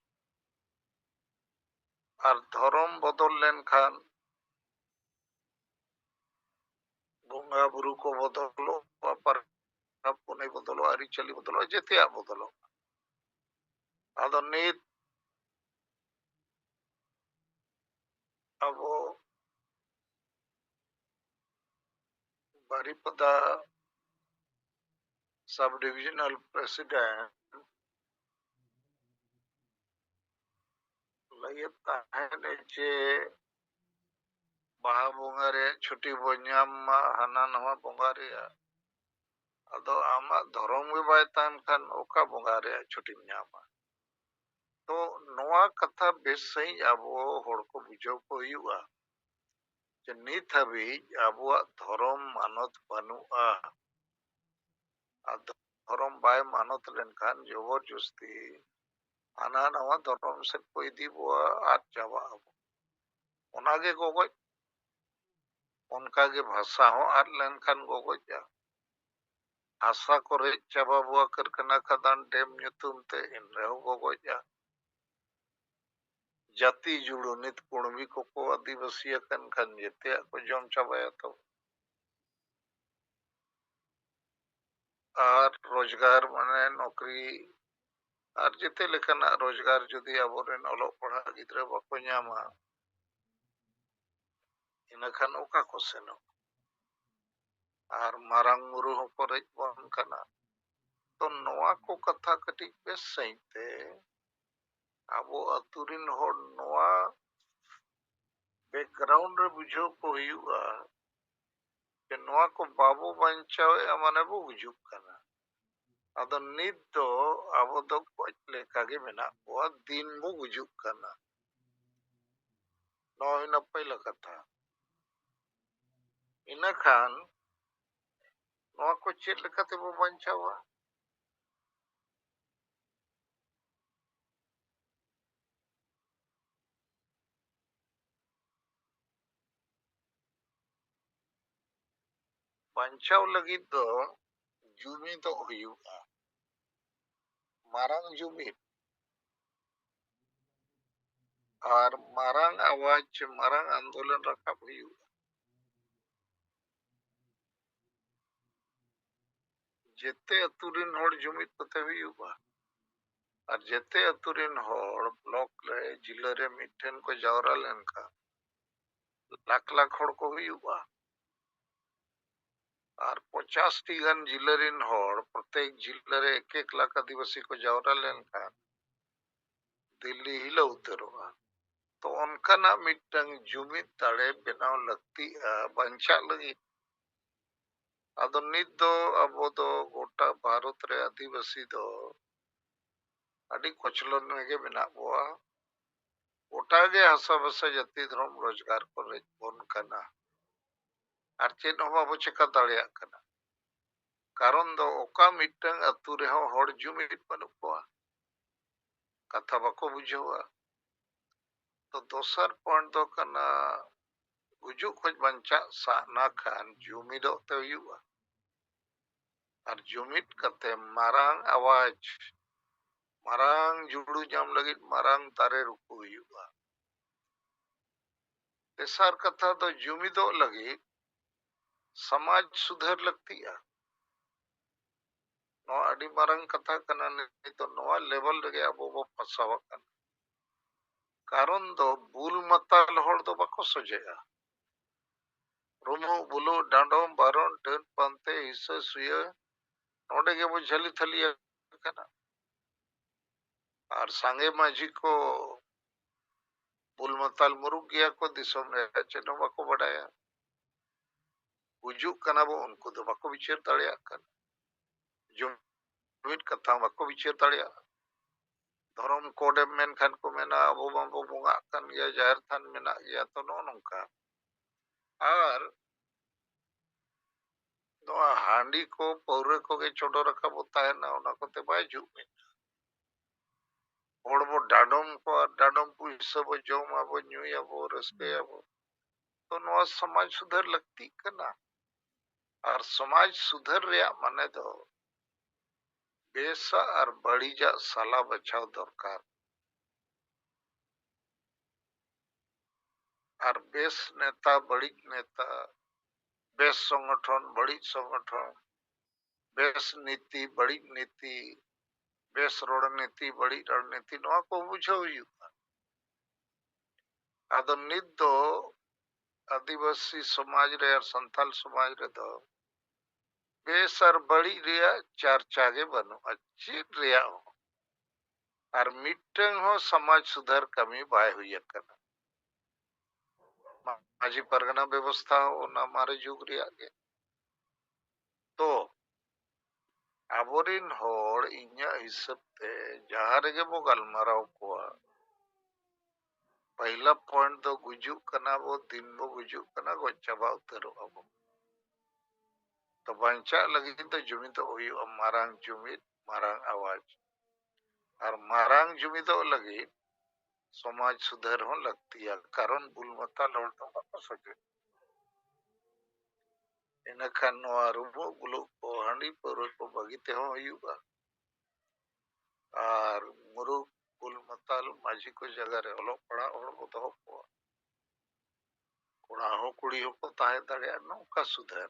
S5: और धर्म बदल लेन खान बोंगा बुरु को बदलो पर पुने बदलो आरी चली बदलो जेतिया बदलो आदो नित अब बारीपदा सब डिविजनल प्रेसिडेंट लयता है जे बाहा बोंगा रे छुट्टी बोन्याम हाना नवा बोंगा रे अदो आमा धर्म गे बाय तान खान ओका बोंगा रे छुट्टी ᱧᱟᱢᱟ तो नवा कथा बेस सही आबो होड़ को बुझो को हुआ जे नित हबी आबो धर्म मानत बनुआ धर्म बाय मानत लेन खान जबरदस्ती हाना नवा धर्म से को इदी बो आत जावा ओनागे गोगoj ᱚᱱᱠᱟᱜᱮ ᱵᱷᱟষᱟ ᱦᱚᱸ ᱟᱫ ᱞᱮᱱᱠᱷᱟन ᱜᱚᱜᱚᱡᱼᱟ ᱦᱟᱥᱟ ᱠᱚ ᱨᱮᱡ ᱪᱟᱵᱟ ᱵᱚᱣᱟ ᱠᱟᱨᱠᱷᱟᱱᱟ ᱠᱷᱟᱫᱟᱱ ᱰᱮᱢ ᱧᱩᱛᱩᱢ ᱛᱮ ᱮᱱᱨᱮᱦᱚᱸ ᱜᱚᱜᱚᱡᱼᱟ ᱡᱟᱹᱛᱤ ᱡᱩᱲᱩ ᱱᱤᱛ ᱠᱩᱬᱵᱤ ᱠᱚᱠᱚ ᱟᱹᱫᱤᱵᱟᱹᱥᱤ ᱟᱠᱟᱱ ᱠᱷᱟᱱ ᱡᱮᱛᱮᱭᱟᱜ ᱠᱚ ᱡᱚᱢ ᱪᱟᱵᱟᱭᱟ ᱛᱚ ᱟᱨ ᱨᱳᱡᱽᱜᱟᱨ ᱢᱟᱱᱮ ᱱᱚᱠᱨᱤ ᱟᱨ ᱡᱮᱛᱮ ᱞᱮᱠᱟᱱᱟᱜ ᱨᱳᱡᱽᱜᱟᱨ ᱡᱩᱫᱤ ᱟᱵᱚᱨᱮᱱ ᱚᱞᱚᱜ ᱯᱟᱲᱦᱟᱜ ᱜᱤᱫᱽᱨᱟᱹ ᱵᱟᱠᱚ ᱧᱟᱢᱟ ᱤᱱᱟᱹᱠᱷᱟᱱ ᱚᱠᱟ ᱠᱚ ᱥᱮᱱᱚᱜ ᱟᱨ ᱢᱟᱨᱟᱝ ᱵᱩᱨᱩ ᱦᱚᱸᱠᱚ ᱨᱮᱡ ᱵᱚᱱ ᱠᱟᱱᱟ ᱛᱚ ᱱᱚᱣᱟ ᱠᱚ ᱠᱟᱛᱷᱟ ᱠᱟᱹᱴᱤᱡ ᱵᱮᱥ ᱥᱟᱺᱦᱤᱡ ᱛᱮ ᱟᱵᱚ ᱟᱛᱩ ᱨᱮᱱ ᱦᱚᱲ ᱱᱚᱣᱟ ᱵᱮᱠᱜᱨᱟᱣᱩন্ড ᱨᱮ ᱵᱩᱡᱷᱟᱹᱣ ᱠᱚ ᱦᱩᱭᱩᱜᱼᱟ ᱡᱮ ᱱᱚᱣᱟ ᱠᱚ ᱵᱟᱵᱚ ᱵᱟᱧᱪᱟᱣᱮᱫᱼᱟ ᱢᱟᱱᱮ ᱵᱚ ᱜᱩᱡᱩᱜ ᱠᱟᱱᱟ ᱟᱫᱚ ᱱᱤᱛ ᱫᱚ ᱟᱵᱚ ᱫᱚ ᱜᱚᱡ ᱞᱮᱠᱟᱜᱮ ᱢᱮᱱᱟᱜ ᱠᱚᱣᱟ ᱫᱤᱱ ᱵᱚ ᱜᱩᱡᱩᱜ ᱠᱟᱱᱟ ᱱᱚᱣᱟ ᱦᱩᱭᱱᱟ ᱯᱳᱭᱞᱳ ᱠᱟᱛᱷᱟ ᱤᱱᱟᱹᱠᱷᱟᱱ ᱱᱚᱣᱟ ᱠᱚ ᱪᱮᱫ ᱞᱮᱠᱟ ᱛᱮᱵᱚ ᱵᱟᱧᱪᱟᱣᱟ ᱵᱟᱧᱪᱟᱣ ᱞᱟᱹᱜᱤᱫ ᱫᱚ ᱡᱩᱢᱤᱫᱚᱜ ᱦᱩᱭᱩᱜᱼᱟ ᱢᱟᱨᱟᱝ ᱡᱩᱢᱤᱫ ᱟᱨ ᱢᱟᱨᱟᱝ ᱟᱣᱟᱡ ᱪᱮ ᱢᱟᱨᱟᱝ ᱟᱱᱫᱳᱞᱚᱱ ᱨᱟᱠᱟᱵ ᱦᱩᱭᱩᱜᱼᱟ ᱡᱮᱛᱮ ᱟᱛᱩ ᱨᱮᱱ ᱦᱚᱲ ᱡᱩᱢᱤᱫ ᱠᱟᱛᱮ ᱦᱩᱭᱩᱜᱼᱟ ᱟᱨ ᱡᱮᱛᱮ ᱟᱛᱩ ᱨᱮᱱ ᱦᱚᱲ ᱵᱞᱚᱠ ᱨᱮ ᱡᱤᱞᱟᱹ ᱨᱮ ᱢᱤᱫᱴᱷᱮᱱ ᱠᱚ ᱡᱟᱣᱨᱟ ᱞᱮᱱᱠᱷᱟᱱ ᱞᱟᱠᱷ ᱞᱟᱠᱷ ᱦᱚᱲ ᱠᱚ ᱦᱩᱭᱩᱜᱼᱟ ᱟᱨ 50ᱴᱤ ᱜᱟᱱ ᱡᱤᱞᱟᱹ ᱨᱮᱱ ᱦᱚᱲ ᱯᱨᱚᱛᱮᱠ ᱡᱤᱞᱟᱹ ᱨᱮ 1 ᱞᱟᱠᱷ ᱟᱹᱫᱤᱵᱟᱹᱥᱤ ko ᱡᱟᱣᱨᱟ ᱞᱮᱱᱠᱷᱟᱱ दिल्ली हिलाᱹᱣ ᱩᱛᱟᱹᱨᱚᱜᱼᱟ ᱛᱚ ᱚᱱᱠᱟᱱᱟᱜ ᱢᱤᱫᱴᱟᱝ ᱡᱩᱢᱤᱫ ᱫᱟᱲᱮ ᱵᱮᱱᱟᱣ ᱞᱟᱹᱠᱛᱤᱜᱼᱟ ᱵᱟᱧᱪᱟᱜ ᱞᱟᱹᱜᱤᱫ ᱟᱫᱚ ᱱᱤᱛ ᱫᱚ ᱟᱵᱚ ᱫᱚ ᱜᱚᱴᱟ ᱵᱷᱟᱨᱚᱛ ᱨᱮ ᱟᱹᱫᱤᱵᱟᱹᱥᱤ ᱫᱚ ᱟᱹᱰᱤ ᱠᱚᱪᱞᱚᱱ ᱨᱮᱜᱮ ᱢᱮᱱᱟᱜ ᱵᱚᱣᱟ ᱜᱚᱴᱟᱜᱮ ᱦᱟᱥᱟ ᱵᱷᱟᱥᱟ ᱡᱟᱹᱛᱤ ᱫᱷᱚᱨᱚᱢ ᱨᱳᱡᱽᱜᱟᱨ ᱠᱚ ᱨᱮᱡ ᱵᱚᱱ ᱠᱟᱱᱟ ᱟᱨ ᱪᱮᱫ ᱦᱚᱸ ᱵᱟᱵᱚ ᱪᱮᱠᱟ ᱫᱟᱲᱮᱭᱟᱜ ᱠᱟᱱᱟ ᱠᱟᱨᱚᱱ ᱫᱚ ᱚᱠᱟ ᱢᱤᱫᱴᱟᱝ ᱟᱛᱩ ᱨᱮᱦᱚᱸ ᱦᱚᱲ ᱡᱩᱢᱤᱫ ᱵᱟᱹᱱᱩᱜ ᱠᱚᱣᱟ ᱠᱟᱛᱷᱟ ᱵᱟᱠᱚ ᱵᱩᱡᱷᱟᱹᱣᱟ ᱛᱚ ᱫᱚᱥᱟᱨ ᱯᱚᱭᱮᱱᱴ ᱫᱚ ᱠᱟᱱᱟ ᱜᱩᱡᱩᱜ ᱠᱷᱚᱡ ᱵᱟᱧᱪᱟᱜ ᱥᱟᱱᱟ ᱠᱷᱟᱱ ᱡᱩᱢᱤᱫᱚᱜ te ᱦᱩᱭᱩᱜᱼᱟ ᱟᱨ ᱡᱩᱢᱤᱫ ᱠᱟᱛᱮ ᱢᱟᱨᱟᱝ ᱟᱣᱟᱡ ᱢᱟᱨᱟᱝ ᱡᱩᱲᱩ ᱧᱟᱢ ᱞᱟᱹᱜᱤᱫ ᱢᱟᱨᱟᱝ ᱫᱟᱨᱮ ᱨᱩᱯᱩ ᱦᱩᱭᱩᱜᱼᱟ ᱛᱮᱥᱟᱨ ᱠᱟᱛᱷᱟ ᱫᱚ ᱡᱩᱢᱤᱫᱚᱜ ᱞᱟᱹᱜᱤᱫ ᱥᱚᱢᱟᱡᱽ ᱥᱩᱫᱷᱟᱹᱨ ᱞᱟᱹᱠᱛᱤᱜᱼᱟ ᱱᱚᱣᱟ ᱟᱹᱰᱤ ᱢᱟᱨᱟᱝ ᱠᱟᱛᱷᱟ ᱠᱟᱱᱟ ᱱᱤᱛᱚᱜ ᱱᱚᱣᱟ ᱞᱮᱵᱮᱞ ᱨᱮᱜᱮ ᱟᱵᱚ ᱵᱚ ᱯᱷᱟᱥᱟᱣ ᱟᱠᱟᱱᱟ ᱠᱟᱨᱚᱱ ᱫᱚ ᱵᱩᱞ ᱢᱟᱛᱟᱞ ᱦᱚᱲ ᱫᱚ ᱵᱟᱠᱚ ᱥᱚᱡᱷᱮᱜᱼᱟ ᱨᱩᱢᱩ ᱵᱩᱞᱩ ᱰᱟᱸᱰᱚᱢ ᱵᱟᱨᱚᱱ ᱰᱟᱹᱱ ᱯᱟᱱᱛᱮ ᱦᱤᱥᱟᱹ ᱥᱩᱭᱟᱹ ᱱᱚᱰᱮ ᱜᱮᱵᱚ ᱡᱷᱟᱹᱞᱤ ᱛᱷᱟᱹᱞᱤ ᱟᱠᱟᱱᱟ ᱟᱨ ᱥᱟᱸᱜᱮ ᱢᱟᱹᱡᱷᱤ ᱠᱚ ᱵᱩᱞ ᱢᱟᱛᱟᱞ ᱢᱩᱨᱩᱠ ᱜᱮᱭᱟ ᱠᱚ ᱫᱤᱥᱚᱢ ᱨᱮ ᱪᱮᱫ ᱦᱚᱸ ᱵᱟᱠᱚ ᱵᱟᱰᱟᱭᱟ ᱜᱩᱡᱩᱜ ᱠᱟᱱᱟ ᱵᱚ ᱩᱱᱠᱩ ᱫᱚ ᱵᱟᱠᱚ ᱵᱤᱪᱟᱹᱨ ᱫᱟᱲᱮᱭᱟᱜ ᱠᱟᱱᱟ ᱡᱩᱢᱤᱫ ᱠᱟᱛᱷᱟ ᱵᱟᱠᱚ ᱵᱤᱪᱟᱹᱨ ᱫᱟᱲᱮᱭᱟᱜᱼᱟ ᱫᱷᱚᱨᱚᱢ ᱠᱳᱰᱮᱢ ᱢᱮᱱᱠᱷᱟᱱ ko mena abo mabo bongak kan gaya jahir than menak gaya to no nongka ar noa handi ko paura ko ge chodor rakabo tahena ona kote bai jumid hor bo dadom ko ar dadom puisa bo joma bo nyuya bo raskaya bo to noa samaj sudhar lakti kana ar samaj sudhar reyak mane do besa ar badija sala bachaw dorkar আর বেশ নেতা বড়িক নেতা বেশ সংগঠন বড়িক সংগঠন বেশ নীতি বড়িক নীতি বেশ রণনীতি বড়িক রণনীতি নোয়া ko বুঝাᱣ ᱦᱩᱭᱩᱜᱼᱟ ᱟᱫᱚ ᱱᱤᱛ ᱫᱚ ᱟᱹᱫᱤᱵᱟᱹᱥᱤ ᱥᱚᱢᱟᱡᱽ ᱨᱮ ᱟᱨ ᱥᱟᱱᱛᱟᱞ ᱥᱚᱢᱟᱡᱽ ᱨᱮᱫᱚ ᱵᱮᱥ ᱟᱨ ᱵᱟᱹᱲᱤᱡ ᱨᱮᱭᱟᱜ ᱪᱟᱨᱪᱟ ᱜᱮ ᱵᱟᱹᱱᱩᱜᱼᱟ ᱪᱮᱫ ᱨᱮᱭᱟᱜ ᱦᱚᱸ ᱟᱨ ᱢᱤᱫᱴᱟᱝ ᱦᱚᱸ ᱥᱚᱢᱟᱡᱽ ᱥᱩᱫᱷᱟᱹᱨ ᱠᱟᱹᱢᱤ ᱵᱟᱭ ᱦᱩᱭ ᱟᱠᱟᱱᱟ ᱢᱟᱹᱡᱷᱤ ᱯᱟᱨᱜᱟᱱᱟ ᱵᱮᱵᱚᱥᱛᱷᱟ ᱚᱱᱟ ᱢᱟᱨᱮ ᱡᱩᱜᱽ ᱨᱮᱭᱟᱜ ᱜᱮ ᱛᱚ ᱟᱵᱚᱨᱤᱱ ᱦᱚᱲ ᱤᱧᱟᱹᱜ ᱦᱤᱥᱟᱹᱵ ᱛᱮ ᱡᱟᱦᱟᱸ ᱨᱮᱜᱮ ᱵᱚ ᱜᱟᱞᱢᱟᱨᱟᱣ ᱠᱚᱣᱟ ᱯᱟᱹᱭᱞᱟ ᱯᱚᱭᱮᱱᱴ ᱫᱚ ᱜᱩᱡᱩᱜ ᱠᱟᱱᱟ ᱵᱚ ᱫᱤᱱ ᱵᱚ ᱜᱩᱡᱩᱜ ᱠᱟᱱᱟ ᱜᱚᱡ ᱪᱟᱵᱟ ᱩᱛᱟᱹᱨᱚᱜᱼᱟ ᱵᱚ ᱛᱚ ᱵᱟᱧᱪᱟᱜ ᱞᱟᱹᱜᱤᱫ ᱫᱚ ᱡᱩᱢᱤᱫᱚᱜ ᱦᱩᱭᱩᱜᱼᱟ ᱢᱟᱨᱟᱝ ᱡᱩᱢᱤᱫ ᱢᱟᱨᱟᱝ ᱟᱣᱟᱡ ᱟᱨ ᱢᱟᱨᱟᱝ ᱡᱩᱢᱤᱫᱚᱜ ᱞᱟᱹᱜᱤᱫ ᱥᱚᱢᱟᱡᱽ ᱥᱩᱫᱷᱟᱹᱨ ᱦᱚᱸ ᱞᱟᱹᱠᱛᱤᱭᱟ ᱠᱟᱨᱚᱱ ᱵᱩᱞ ᱢᱟᱛᱟᱞ ᱦᱚᱲ ᱫᱚ ᱵᱟᱠᱚ ᱥᱚᱡᱷᱮ ᱤᱱᱟᱹᱠᱷᱟᱱ ᱱᱚᱣᱟ ᱨᱩᱢᱩᱜ ᱜᱩᱞᱩᱜ ᱠᱚ ᱦᱟᱺᱰᱤ ᱯᱟᱹᱣᱨᱟᱹ ᱠᱚ ᱵᱟᱹᱜᱤ ᱛᱮᱦᱚᱸ ᱦᱩᱭᱩᱜᱼᱟ ᱟᱨ ᱢᱩᱨᱩᱠ ᱵᱩᱞ ᱢᱟᱛᱟᱞ ᱢᱟᱹᱡᱷᱤ ᱠᱚ ᱡᱟᱭᱜᱟ ᱨᱮ ᱚᱞᱚᱜ ᱯᱟᱲᱦᱟᱜ ᱦᱚᱲ ᱵᱚ ᱫᱚᱦᱚ ᱠᱚᱣᱟ ᱠᱚᱲᱟ ᱦᱚᱸ ᱠᱩᱲᱤ ᱦᱚᱸᱠᱚ ᱛᱟᱦᱮᱸ ᱫᱟᱲᱮᱭᱟᱜᱼᱟ ᱱᱚᱝᱠᱟ ᱥᱩᱫᱷᱟᱹᱨ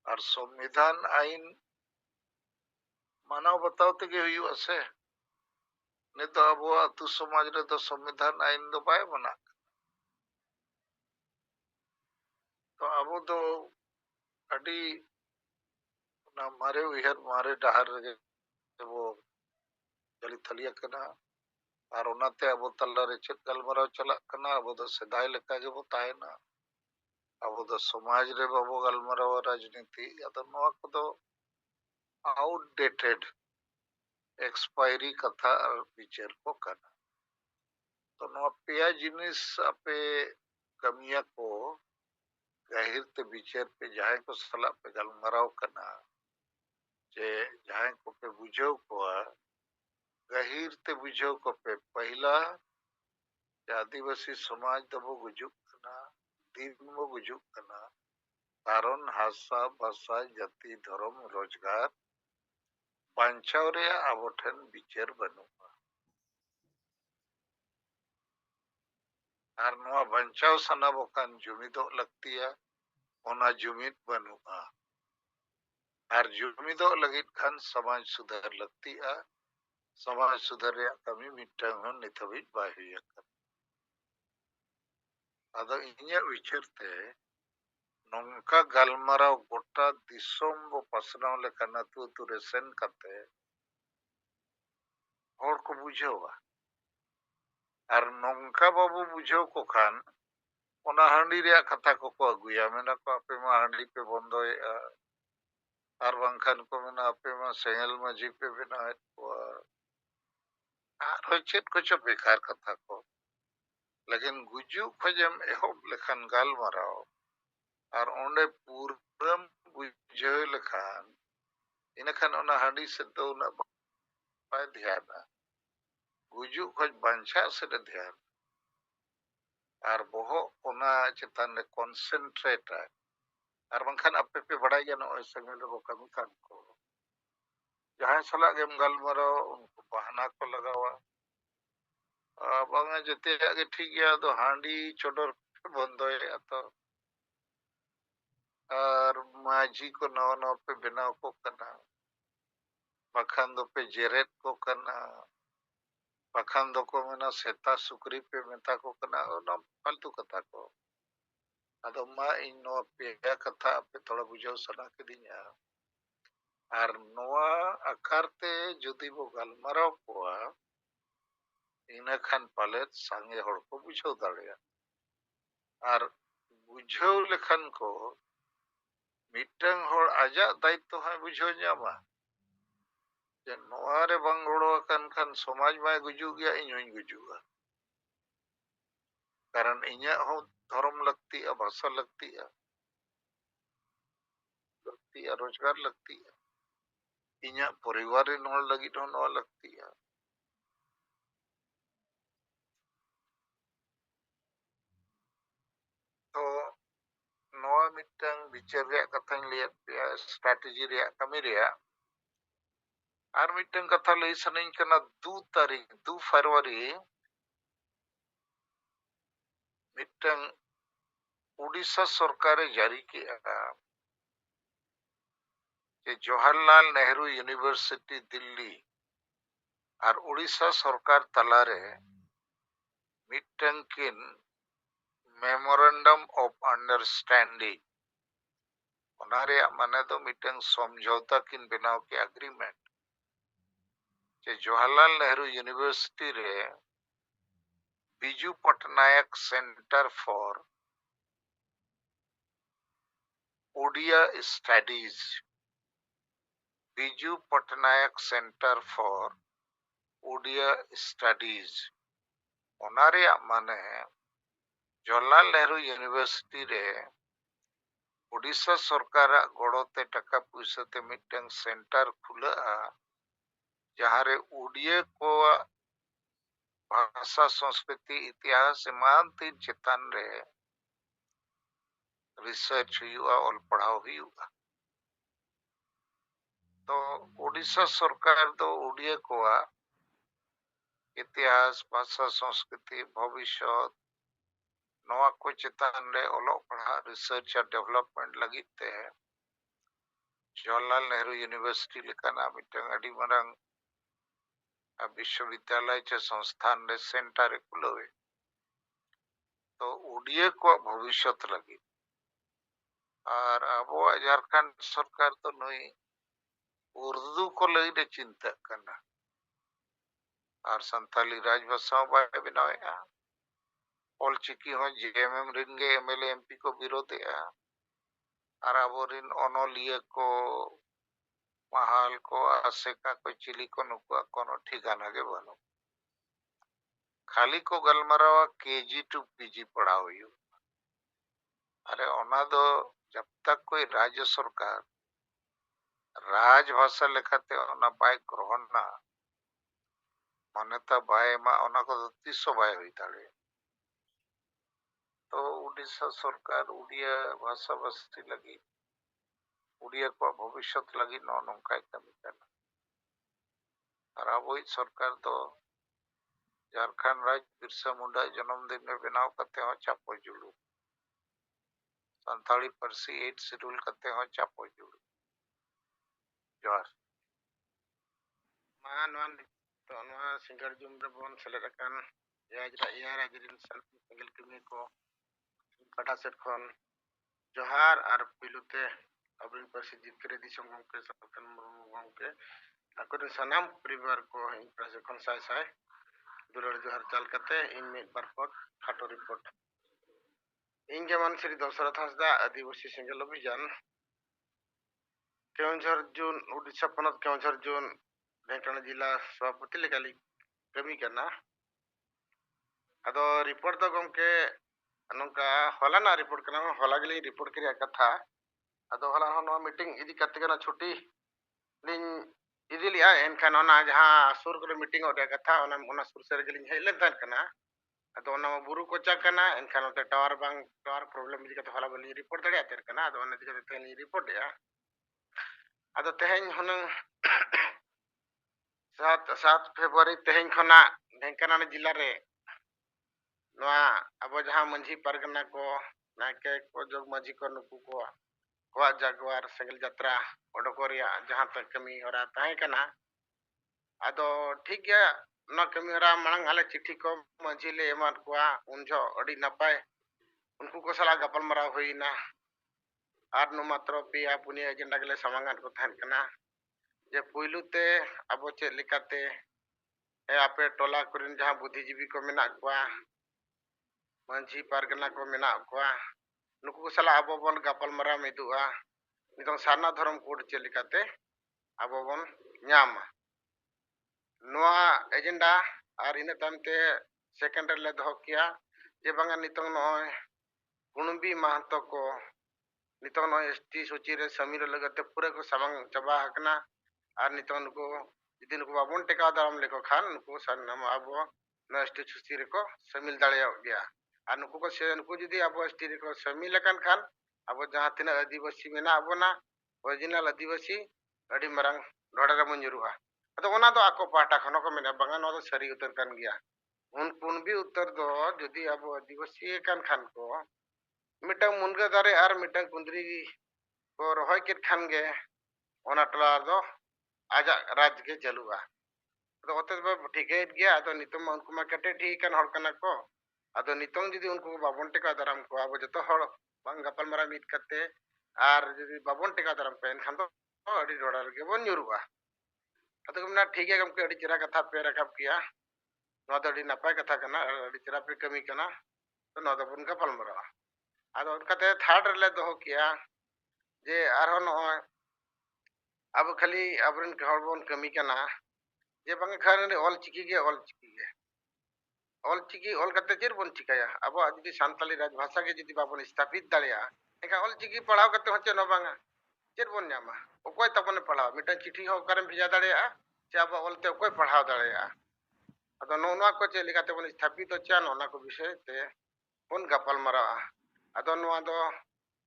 S5: ᱟᱨ ᱥᱚᱝᱵᱤᱫᱷᱟᱱ ᱟᱹᱭᱤᱱ ᱢᱟᱱᱟᱣ ᱵᱟᱛᱟᱣ ᱛᱮᱜᱮ ᱦᱩᱭᱩᱜᱼᱟ ᱥᱮ ᱱᱤᱛ ᱫᱚ ᱟᱵᱚᱣᱟᱜ ᱟᱹᱛᱩ ᱥᱚᱢᱟᱡᱽ ᱨᱮᱫᱚ ᱥᱚᱝᱵᱤᱫᱷᱟᱱ ᱟᱹᱭᱤᱱ ᱫᱚ ᱵᱟᱭ ᱢᱟᱱᱟᱜ ᱛᱚ ᱟᱵᱚ ᱫᱚ ᱟᱹᱰᱤ ᱚᱱᱟ ᱢᱟᱨᱮ ᱩᱭᱦᱟᱹᱨ ᱢᱟᱨᱮ ᱰᱟᱦᱟᱨ ᱨᱮᱜᱮ ᱵᱚ ᱡᱟᱹᱞᱤ ᱛᱷᱟᱹᱞᱤᱭᱟᱠᱟᱱᱟ ᱟᱨ ᱚᱱᱟᱛᱮ ᱟᱵᱚ ᱛᱟᱞᱟᱨᱮ ᱪᱮᱫ ᱜᱟᱞᱢᱟᱨᱟᱣ ᱪᱟᱞᱟᱜ ᱠᱟᱱᱟ ᱟᱵᱚ ᱫᱚ ᱥᱮᱫᱟᱭ ᱞᱮᱠᱟ ᱜᱮᱵᱚ ᱛᱟᱦᱮᱱᱟ ᱟᱵᱚ ᱫᱚ ᱥᱚᱢᱟᱡᱽ ᱨᱮ ᱵᱟᱵᱚ ᱜᱟᱞᱢᱟᱨᱟᱣᱟ ᱨᱟᱡᱽᱱᱤᱛᱤ ᱟᱫᱚ ᱱᱚᱣᱟ ᱠᱚᱫᱚ आउटडेटेड एक्सपायरी कथा और विचार को करना तो नवा पेया जिनिस आपे कमिया को गहिर ते विचार पे जाए को सलाह पे गलमराव करना जे जाए को पे बुझो को गहिर ते बुझो को पे पहला आदिवासी समाज दबो गुजुक करना दिन वो गुजुक करना कारण हासा भाषा जाति धर्म रोजगार बांचाव रे आबो ठन विचार बनुआ आर नवा बांचाव सनाबो कान जुमिदो लगतिया ओना जुमिद बनुआ आर जुमिदो लगित खान समाज सुधार लगतिया समाज सुधार रे कमी मिटंग हन निथबित बाय हुइया आदो इन्या विचार ते नोंका गलमराव गोटा दिसोम बो पसनाव लेकन तु तु रे सेन कते और को बुझावा आर नोंका बाबू बुझाव को खान ओना हांडी रे कथा को अगुया मेना को आपे मा हांडी पे बंदोएआ आर बांखान को मेना आपे मा सेंगल माजी पे बनाए को आर चेत को चो बेकार कथा को लेकिन गुजु खजम एहोब लेखान गालमाराव आर ओंडे पूरम बुझाव लेखान इनखान ओना हांडी से तो ना बाय ध्यान गुजु खज बांछा से ध्यान आर बोहो ओना चेतान रे कॉन्सेंट्रेट आर बांखान आपे पे बड़ाई गया नो संगे लो कमी कान को जहां सला गेम गलमाराव उनको बहाना को लगावा बांगा जते आगे ठीक गया तो हांडी चोडर बंदोए तो आर माजी को नवा नवा पे बनाव को करना बखान दो पे जेरेट को करना बखान दो को मेना सेता सुकरी पे मेता को करना ना फालतू कथा को अदो मा इन नो पे कथा पे थोड़ा बुझाव सना के दिया आर नवा आकारते जुदी बो गलमाराव कोआ इना खान पाले संगे हड़ को बुझाव दाड़िया आर बुझाव लेखान को मिटंग हड़ आजा दायित्व है बुझाव ᱧᱟᱢᱟ जे नोआ रे बांग गड़ो कान खान समाज माय गुजु गया इन होई गुजुआ कारण इन्या हो धर्म लगती है भाषा लगती है रोजगार लगती है इन्या परिवार रे नोर लगी तो नोआ लगती है तो नोआ मिटंग विचार रे कथाñ लिया स्ट्रेटजी रे कमी रे आर मिटंग कथा लई सनई कना 2 फरवरी मिटंग उड़ीसा सरकार जारी किया कि जवाहरलाल नेहरू यूनिवर्सिटी दिल्ली और उड़ीसा सरकार तलारे मिटंग किन मेमोरेंडम ऑफ अंडरस्टैंडिंग ओनारे माने तो मिटंग समझौता किन बनाव के एग्रीमेंट जे जवाहरलाल नेहरू यूनिवर्सिटी रे Biju Patnaik centre for Odia studies Biju Patnaik centre for Odia studies ओनारे माने जवाहरलाल नेहरू यूनिवर्सिटी रे उड़ीसा सरकार गड़ोते टका पैसा ते मिटंग सेंटर खुला जहां रे ओडिया को भाषा संस्कृति इतिहास मान तीन चेतन रे রিসার্চ হুᱭᱩᱜᱼᱟ ᱚᱞ ᱯᱟᱲᱦᱟᱣ ᱦᱩᱭᱩᱜᱼᱟ ᱛᱚ ᱳᱰᱤᱥᱟ ᱥᱚᱨᱠᱟর ᱫᱚ ᱩᱰᱤᱭᱟᱹ ᱠᱚᱣᱟᱜ ইতিহাস ভাষা সংস্কৃতি ভবিষ্যৎ ᱱᱚᱣᱟ ᱠᱚ ᱪᱮᱛᱟᱱ ᱨᱮ ᱚᱞᱚᱜ ᱯᱟᱲᱦᱟᱜ রিসার্চ ᱟᱨ ᱰᱮᱵᱷᱞᱚᱯᱢᱮᱱᱴ ᱞᱟᱹᱜᱤᱫ ᱛᱮ ᱡᱚᱣᱟᱦᱚᱨᱞᱟᱞ ᱱᱮᱦᱨᱩ ᱤᱭᱩᱱᱤᱵᱷᱟᱨᱥᱤᱴᱤ ᱞᱮᱠᱟᱱᱟᱜ ᱢᱤᱫᱴᱟᱝ ᱟᱹᱰᱤ ᱢᱟᱨᱟᱝ বিশ্ববিদ্যালয় ᱥᱮ ᱥᱚᱝᱥᱛᱷᱟᱱ ᱨᱮ ᱥᱮᱱᱴᱟᱨ ᱮ ᱠᱷᱩᱞᱟᱹᱣᱮ ᱛᱚ ᱩᱰᱤᱭᱟᱹ ᱠᱚᱣᱟᱜ ᱵᱷᱚᱵᱤষ্যৎ ᱞᱟᱹᱜᱤᱫ ᱟᱨ ᱟᱵᱚᱣᱟᱜ ᱡᱷᱟᱲᱠᱷᱚᱸᱰ ᱥᱚᱨᱠᱟর ᱫᱚ ᱱᱩᱭ ᱩᱨᱫᱩ ᱠᱚ ᱞᱟᱹᱜᱤᱫ ᱮ ᱪᱤᱱᱛᱟᱹᱜ ᱠᱟᱱᱟ ᱟᱨ ᱥᱟᱱᱛᱟᱞᱤ ᱨᱟᱡᱽᱵᱷᱟᱥᱟ ᱦᱚᱸ ᱵᱟᱭ ᱵᱮᱱᱟᱣᱮᱫᱼᱟ ᱚᱞᱪᱤᱠᱤ ᱦᱚᱸ ᱡᱮᱮᱢᱮᱢ ᱨᱮᱱ ᱜᱮ ᱮᱢᱮᱞᱮ ᱮᱢᱯᱤ ᱠᱚ ᱵᱤᱨᱳধᱮᱜᱼᱟ ᱟᱨ ᱟᱵᱚᱨᱮᱱ ᱚᱱᱚᱞᱤᱭᱟᱹ ᱠᱚ ᱢᱟᱦᱟᱞ ᱠᱚ ᱟᱥᱮᱠᱟ ᱠᱚ ᱪᱤᱞᱤ ᱠᱚ ᱱᱩᱠᱩᱣᱟᱜ कोनो ठिकाना ᱜᱮ ᱵᱟᱹᱱᱩᱜ खाली को गलमारावा केजी टू पीजी पढ़ाओ हुई अरे ओना दो जब तक कोई राज्य सरकार राजभाषा लेखाते ओना बाय ग्रहण ना मान्यता बाय मा ओना को तीसो बाय हुई दाड़े तो उड़ीसा सरकार उड़िया भाषा भाषी लगी उड़िया को भविष्य लगी नौकाय कमी करना और अबोई सरकार तो झारखंड राज्य बिरसा मुंडा जन्मदिन में बनाव करते हो चापो जुलू संताली पार्सी 8 शेड्यूल करते हो चापो जुलू जोहार
S6: मा नोआ सिंगर जुम रे बोन सेलेद अकान या राजरिन संगल कमी को पाटा सेट खन जोहार आर पिलुते अब्रिन पार्सी जितकरे दिसम गमके सतन मुर्मु गमके आकोर सनाम परिवार को इन पासे खन साय साय दुलर जोहार चाल कते इन मिट बारपट खाटो रिपोर्ट इन जेमन श्री दशरथ हांसदा आदिवासी सिंगल अभियान केवंझर जून उड़ीसा पनत केवंझर जून ढेंकाना जिला सभापति लेकाली कमी करना अदो रिपोर्ट दो गमके नोंका हलाना रिपोर्ट करना हला गेली रिपोर्ट करिया कथा अदो हला नो मीटिंग इदी कते कना छुट्टी लिन इदी लिया एनखान ओना जहां सुर को मीटिंग ओडे कथा ओना सुर से गेली हेलेन थान कना अदो ओना बुरु कोचा कना एनखान ओते टावर प्रॉब्लम इदी कते हला गेली रिपोर्ट दड़िया तेर कना अदो ओना इदी कते तेन रिपोर्ट या अदो तेहेन हुनंग 7 फेब्रुआरी तेहेन खना ढेंकाना जिला रे नोआ अब जहां मंझी परगना को नाके को जोग मंझी को नुकु को जागवार सेगल यात्रा ओडकोरिया जहां तक कमी होरा ताहे कना अदो ठीक गया ना कमी होरा मांग आले चिट्ठी को मंझी ले एमान कोआ उनजो अडी नपाय उनको को सला गपल मरा होइना आर नो मात्र पिया पुनिया एजेंडा गेले समांगान को थान कना जे पुइलुते अब चेक लिकाते ए आपे टोला कुरिन जहां बुद्धिजीवी को मेना कोआ मंझी पारगना को मेना कोआ नुकु को सला अब बन गपल मरा मिदुआ नितों सारना धर्म कोड चेक लिकाते अब बन ᱧᱟᱢ नोआ एजेंडा आर इन तामते सेकेंडर ले दहो किया जे बांगा नितों नय कुणबी महतो को नितों नय एसटी सूची रे समीर लगते पूरे को सामांग चबा हकना आर नितों नुको यदि नुको बाबन टेका दाराम लेको खान नुको सन्नाम आबो न एसटी सूची रे को समिल दाड़िया गया आर नुको को से नुको यदि आबो एसटी रे को समिल लकन खान आबो जहां तिना आदिवासी मेना आबोना ओरिजिनल आदिवासी अडी मरंग ढोड़ा रे मंजुरुआ अदो ओना दो आको पाटा खनो को मेना बांगा नो दो सरी उतर कन गया उन पुनबी उत्तर दो यदि आबो आदिवासी कन खान को मिटंग मुनगा दारे आर मिटंग कुंदरी को रोहय केट खान गे ओना टला दो आजा राज के चलुआ तो ओते ठीक है गया तो नितम उनको मा कटे ठीक कन हड़ कना को अदो नितम जदी उनको बाबन टेका दाराम को अब जतो हड़ बांग गपल मरा मिट कते आर जदी बाबन टेका दाराम पेन खान तो अडी रोड़ा रे बन जुरुआ अदो कमना ठीक है गमके अडी चिरा कथा पे रखब किया नो तो अडी नपाय कथा कना अडी चिरा पे कमी कना तो नो तो बन गपल मरा अदो कते थर्ड रे दो किया जे आरो नो अब खाली अबरन हड़बन कमी कना जे बांग खाने ऑल चिकी गे ऑल चिकी ऑल कते चेर बन चिकाया अब जदी सांताली राजभाषा के जदी बाबन स्थापित दालिया एका ऑल चिकी पढ़ाव कते होचे न बांगा चेर बन न्यामा ओकोय तबन पढ़ाव मिटा चिट्ठी हो करम भेजा दालिया चे अब ऑलते ओकोय पढ़ाव दालिया अदो नोना को चे लिकाते बन स्थापित होचे नोना को विषय ते बन गपल मरा अदो नोआ दो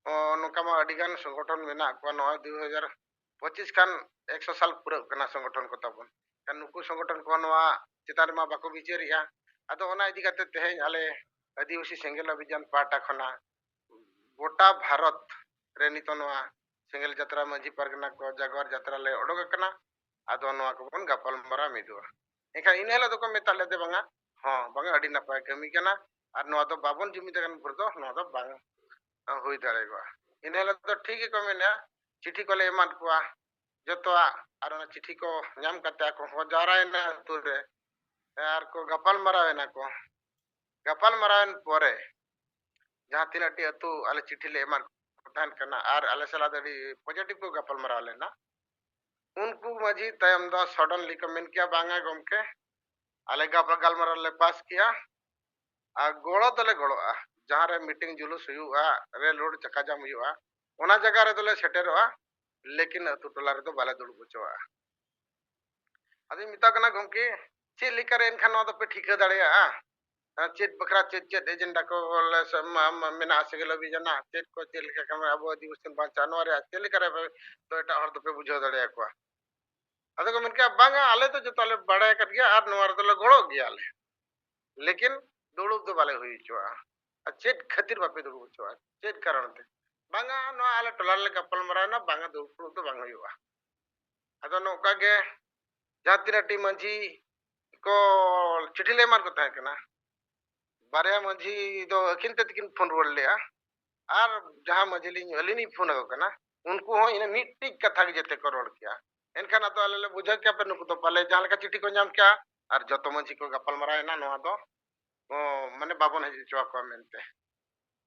S6: ᱱᱚᱝᱠᱟ ᱢᱟ ᱟᱹᱰᱤᱜᱟᱱ ᱥᱚᱝᱜᱚᱴᱷᱚᱱ ᱢᱮᱱᱟᱜ ᱠᱚᱣᱟ ᱱᱚᱜᱼᱚᱭ 2025 ᱠᱷᱟᱱ 100 ᱥᱟᱞ ᱯᱩᱨᱟᱹᱜ ᱠᱟᱱᱟ ᱥᱚᱝᱜᱚᱴᱷᱚᱱ ᱠᱚ ᱛᱟᱵᱚᱱ ᱱᱩᱠᱩ ᱥᱚᱝᱜᱚᱴᱷᱚᱱ ᱠᱚ ᱱᱚᱣᱟ ᱪᱮᱛᱟᱱ ᱨᱮᱢᱟ ᱵᱟᱠᱚ ᱵᱤᱪᱟᱹᱨᱮᱜᱼᱟ ᱟᱫᱚ ᱚᱱᱟ ᱤᱫᱤ ᱠᱟᱛᱮ ᱛᱮᱦᱮᱧ ᱟᱞᱮ ᱟᱹᱫᱤᱵᱟᱹᱥᱤ ᱥᱮᱸᱜᱮᱞ ᱚᱵᱷᱤᱡᱟᱱ ᱯᱟᱦᱴᱟ ᱠᱷᱚᱱᱟᱜ ᱜᱚᱴᱟ ᱵᱷᱟᱨᱚᱛ ᱨᱮ ᱱᱤᱛᱚᱜ ᱱᱚᱣᱟ ᱥᱮᱸᱜᱮᱞ ᱡᱟᱛᱨᱟ ᱢᱟᱹᱡᱷᱤ ᱯᱟᱨᱜᱟᱱᱟ ᱠᱚ ᱡᱟᱜᱣᱟᱨ ᱡᱟᱛᱨᱟ ᱞᱮ ᱚᱰᱚᱠ ᱟᱠᱟᱱᱟ ᱟᱫᱚ ᱱᱚᱣᱟ ᱠᱚᱵᱚᱱ ᱜᱟᱯᱟᱞᱢᱟᱨᱟᱣ ᱢᱤᱫᱚᱜᱼᱟ ᱮᱱᱠᱷᱟᱱ ᱤᱱᱟᱹ ᱦᱤᱞᱳᱜ ᱫᱚᱠᱚ ᱢᱮᱛᱟᱜ ᱞᱮᱛᱮ ᱵᱟᱝᱟ ᱦᱚᱸ ᱵᱟᱝᱟ ᱟᱹᱰᱤ ᱱᱟᱯᱟᱭ ᱠᱟᱹᱢᱤ ᱠᱟᱱᱟ ᱟᱨ ᱱᱚᱣᱟ ᱫᱚ ᱵᱟᱵᱚᱱ ᱡᱩᱢᱤᱫ ᱟᱠᱟᱱ ᱵᱷᱳᱨ ᱫᱚ ᱱᱚᱣᱟ ᱫᱚ ᱵᱟᱝ ᱦᱩᱭ ᱫᱟᱲᱮᱭᱟᱜᱼᱟ ᱤᱱᱟᱹ ᱦᱤᱞᱳᱜ ᱫᱚ ᱴᱷᱤᱠ ᱜᱮᱠᱚ ᱢᱮᱱᱟ ᱪᱤᱴᱷᱤ ᱠᱚᱞᱮ ᱮᱢᱟᱫ ᱠᱚᱣᱟ ᱡᱚᱛᱚᱣᱟᱜ ᱟᱨ ᱚᱱᱟ ᱪᱤᱴᱷᱤ ᱠᱚ ᱧᱟᱢ ᱠᱟᱛᱮ ᱟᱠᱚ ᱦᱚᱸ ᱡᱟᱣᱨᱟᱭᱮᱱᱟ ᱟᱹᱛᱩ ᱨᱮ ᱟᱨ ᱠᱚ ᱜᱟᱯᱟᱞᱢᱟᱨᱟᱣᱮᱱᱟ ᱠᱚ ᱜᱟᱯᱟᱞᱢᱟᱨᱟᱣᱮᱱ ᱯᱚᱨᱮ ᱡᱟᱦᱟᱸ ᱛᱤᱱᱟᱹᱜ ᱴᱤ ᱟᱹᱛᱩ ᱟᱞᱮ ᱪᱤᱴᱷᱤ ᱞᱮ ᱮᱢᱟᱫ ᱠᱚ ᱛᱟᱦᱮᱱ ᱠᱟᱱᱟ ᱟᱨ ᱟᱞᱮ ᱥᱟᱞᱟᱜ ᱫᱚ ᱟᱹᱰᱤ ᱯᱚᱡᱮᱴᱤᱵᱷ ᱠᱚ ᱜᱟᱯᱟᱞᱢᱟᱨᱟᱣ ᱞᱮᱱᱟ उनको मजी तयम दो सडनली को मेन किया बांगा गमके आले गालमाराव ले पास किया आ गोड़ो दले गोड़ोआ जहां रे मीटिंग जुलूस हुआ रेल रोड चक्का जाम हुआ ओना जगह रे दले सेटेरोआ लेकिन अतु टोला रे दो बाले दुड़ बुचोआ आदि मिता कना गमके चे लिकर एनखान नो दो पे ठिका दाड़ेया चेत बकरा चेत एजेंडा को मेना सेगेल अभियाना चेत को चेल का कम अब दिवसन बा जनवरी चेल करे तो एटा हर दो पे बुझाव दाड़ेया को अदो को मेनके बांगा आले तो जतो आले बाड़ाय कट गया आर नोवार दले गोड़ो गया आले लेकिन दुड़ुब दो बाले हुई चोआ चेत खातिर बापे दुड़ुब चोआ चेत कारण ते बांगा नो आले टोला ले गपल मराना बांगा दुड़ुब दो बांगा हुआ अदो नोका गे जातिरा टी मंजी को चिठी ले मार को ताहे कना बारे मंजी दो अकिन ते तिकिन फोन रोड लेया आर जहां मंजी लिन अलिनी फोन आगो कना उनको हो इन मिट्टी कथा के जते को रोड किया एनखान अदो आले बुझा क्या पे नुको तो पाले जहां लेका चिठी को नाम क्या आर जतो मंजी को गपल मरायना नोआ दो माने बाबन हजि चोआ को मेनते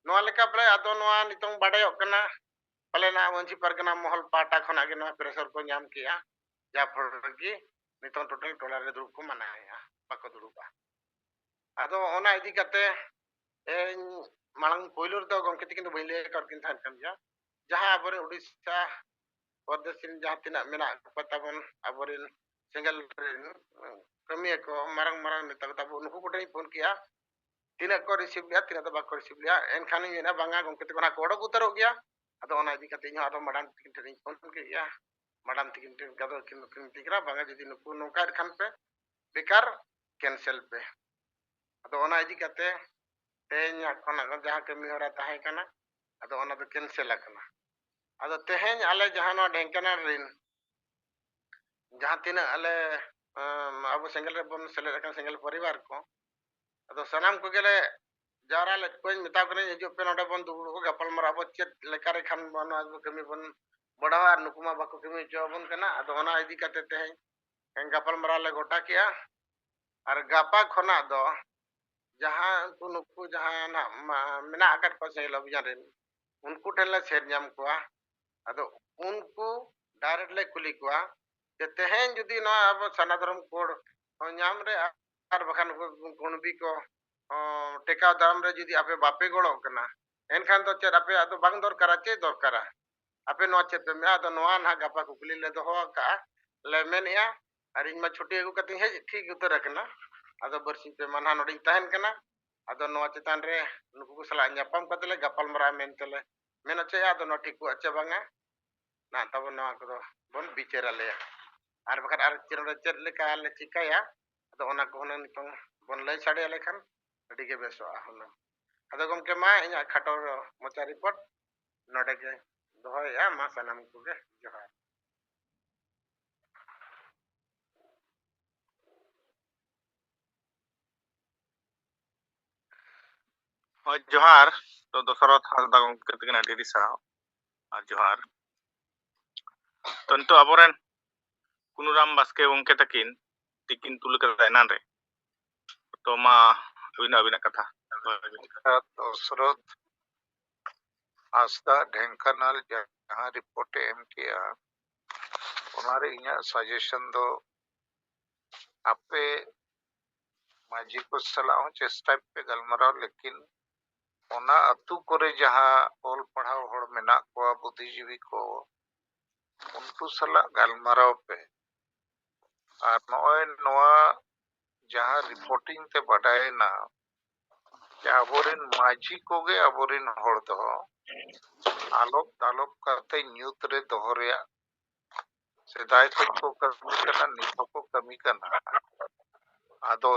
S6: नोआ लेका पले अदो नोआ नितों बाडायो कना पले ना मंजी परगना महल पाटा खना गे नोआ प्रेशर को नाम किया जा फरगी नितों टोटल टोला रे दुड़ुब को मनाया बाको दुड़ुबा अदो ओना इदी कते मांग पोइलुर दो गमके तिकिन बइले कर किन थान कन जा जहां अबरे उड़ीसा प्रदेश जहां तिना मेना पताबन अबरे सिंगल कमी को मारंग मारंग नेता तब उनको कोटे फोन किया तीना को रिसीव लिया तीना तो बाको रिसीव लिया एनखान मेना बांगा गमके तिकोना को ओडक उतरो गया अदो ओना इदी कते इन आदो मडान तिकिन टेन फोन किया मडान तिकिन टेन गदो किन तिकरा बांगा जदी नुकु नोका खान पे बेकार कैंसिल पे अदो ओना इदी कते तेहें खना जहां कमी होरा ताहे कना अदो ओना दो कैंसिल आकना अदो तेहें आले जहां नो ढेंकना रिन जहां तिना आले अब सेंगल रे बन सेले रखन सेंगल परिवार को अदो सनाम को गेले जारा ले कोई मिता कने हिजु पे नोडे बन दुगु को गपल मराबो चेत लेकारे खान बन आज कमी बन बडावा नुकुमा बाको कमी जबन कना अदो ओना इदी कते तेहें गपल मरा ले गोटा किया और गापा खना दो जहां नुकु जहां ना मेना आकट को सेंगल अभियान रे उनको टेले शेर नाम कोआ अदो उनको डायरेक्ट ले कुली कोआ जे तेहें जदी ना अब सनाधर्म कोड नाम रे आर बखान गुणबी को टेका दाम रे जदी आपे बापे गोड़ो कना एनखान तो चेत आपे अदो बांग दरकारा चे दरकारा आपे नो चेत पे मे अदो नोआ ना गापा कुकुली ले दोहो का ले मेनिया और इन मा छुट्टी अगु कते हे ठीक उतर कना अदो बरसी पे मानहा नोडिन ताहेन कना अदो नोआ चेतान रे नुकु को सला न्यापाम कतले गपल मरा मेनतले मेन चे अदो नो ठीक को अच्छा बांगा ना तब नोआ को बन बिचारा ले आर बखान आर चेत लेका ले चिकाया अदो ओना को होना नितों बन लय साडे लेखान अडी के बेसोआ होना अदो गमके मा इना खाटो मोचा रिपोर्ट नोडे के दोहया मा सनाम को गे जोहार
S3: जोहार तो दशरथ हासदा गमके तकिन अडी साराव और जोहार तो नितो अबोरेन कुनुराम बास्के गमके तकिन तिकिन तुल कदा एनान रे तो मा अबिना कथा
S5: दशरथ हासदा ढेंकानाल जहां रिपोर्ट एम किया उनारे इना सजेशन दो आपे माजी को सलाह चेष्टा पे गलमराव लेकिन ओना अतु करे जहां ऑल पढ़ाव होड़ मेना को बुद्धिजीवी को उनको सलाह गलमराव पे और नोए नोआ जहां रिपोर्टिंग ते बढ़ाए ना যে আবরেন মাঝি কোগে আবরেন হড় দহ আলোপ তালোপ কাতে নিউত রে দহ রেয়া সেদাই খoj ko kami kana nit ko kami kana ado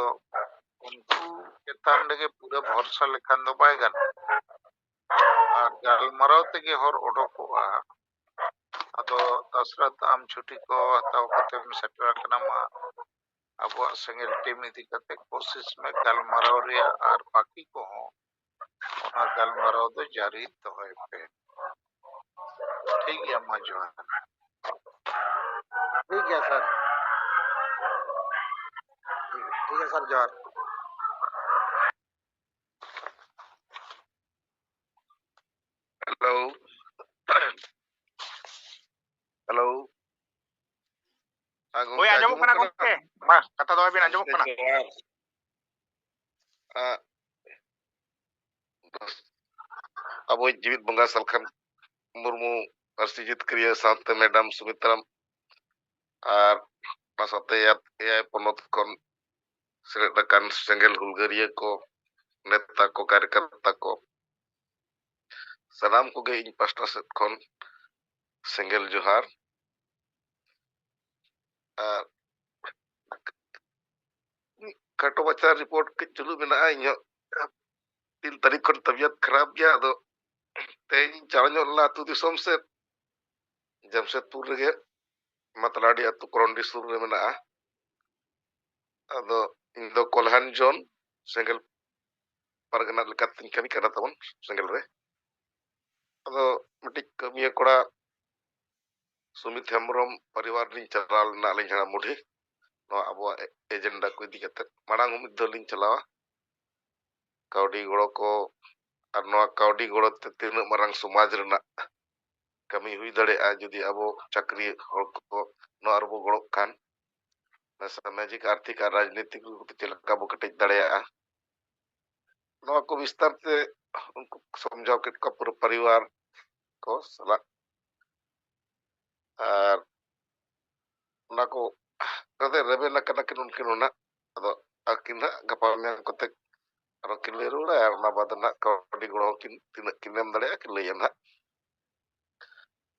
S5: unku chetan lege pura bhorsa lekhan do bay gan ar galmarao tege hor odokoga ado dasrat am chuti ko hataw katem setter kana ma abo sengel team idi kate kosis me galmarao rea ar baki ko ho ona galmarao do jari dohoy pe ठीक है अम्मा जो है
S6: ठीक है sir, ठीक है sir, जोहार।
S7: Hello hello
S3: Hoy anjomok kana gongke. Ma, kata doa bin anjomok kana.
S7: अब जीवित बंगा सलखन मुर्मू अर्सिजित क्रिया साथ मैडम सुमित्राम और पासते एआई पनत kon सेलेक्टkan सेंगेल हुलगरिया को नेता को कार्यकर्ता को सलाम को इन पास्टा सेट kon सेंगेल जोहार काटो बच्चा रिपोर्ट के चलू मेना इन 3 तारीख को तबियत खराब गया तो तेज चावल ला तू दिसोम से जमशेदपुर रे मतलाडी अतु करंडी सुर रे मेना अदो इन दो कोल्हान जोन सेंगेल परगना लेकातिन कमी करा तबन सेंगेल रे अदो मिटिक कमिया कोड़ा सुमित हेम्ब्रम परिवार लिन चलाल ना लिन हना मुढे नो अबो एजेंडा को इदी कते मांग उमिद दो लिन चलावा काउडी गोड़ो को और नो काउडी गोड़ो ते तीन मारंग समाज रना कमी हुई दड़े आ जदी अबो चक्री हर को नो अरबो गोड़ो खान सामाजिक आर्थिक और राजनीतिक चलका बो कटेज दड़े आ नो को विस्तार से उनको समझाओ के का पूरा परिवार को सला और ना को कदे रेबे ना कना किन उनकिन ना अदो अकिन गपा में कोते अरो किले रुड़ा और ना बाद ना काउडी गोड़ो किन तीन किनेम दड़े किले ना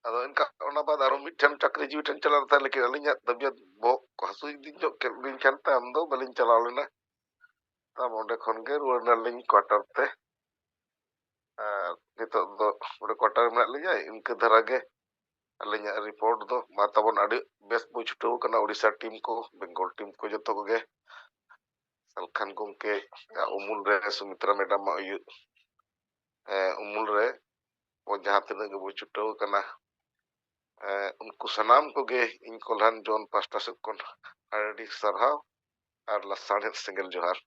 S7: अदो इनका ओना बाद आरो मिठन चक्री जीविटन चला था लेकिन अलिnya तबियत बो हसुई दिन जो के दिन चलता हम दो बलिन चला लेना तब ओंडे खन के रुना लिन क्वार्टर ते नितो दो ओंडे क्वार्टर में लिया इनके धरा के अलिnya रिपोर्ट दो माताबन अडी बेस बुझटो कना ओडिसा टीम को बंगाल टीम को जतो को गे सलखान गोंके उमुल रे सुमित्रा मैडम उमुल रे वो जहां तने के बुझटो कना उनको सनाम को गे इन कोल्हान जोन पास्टा से कोन आरडी सरहाव और लसाण सिंगल जोहार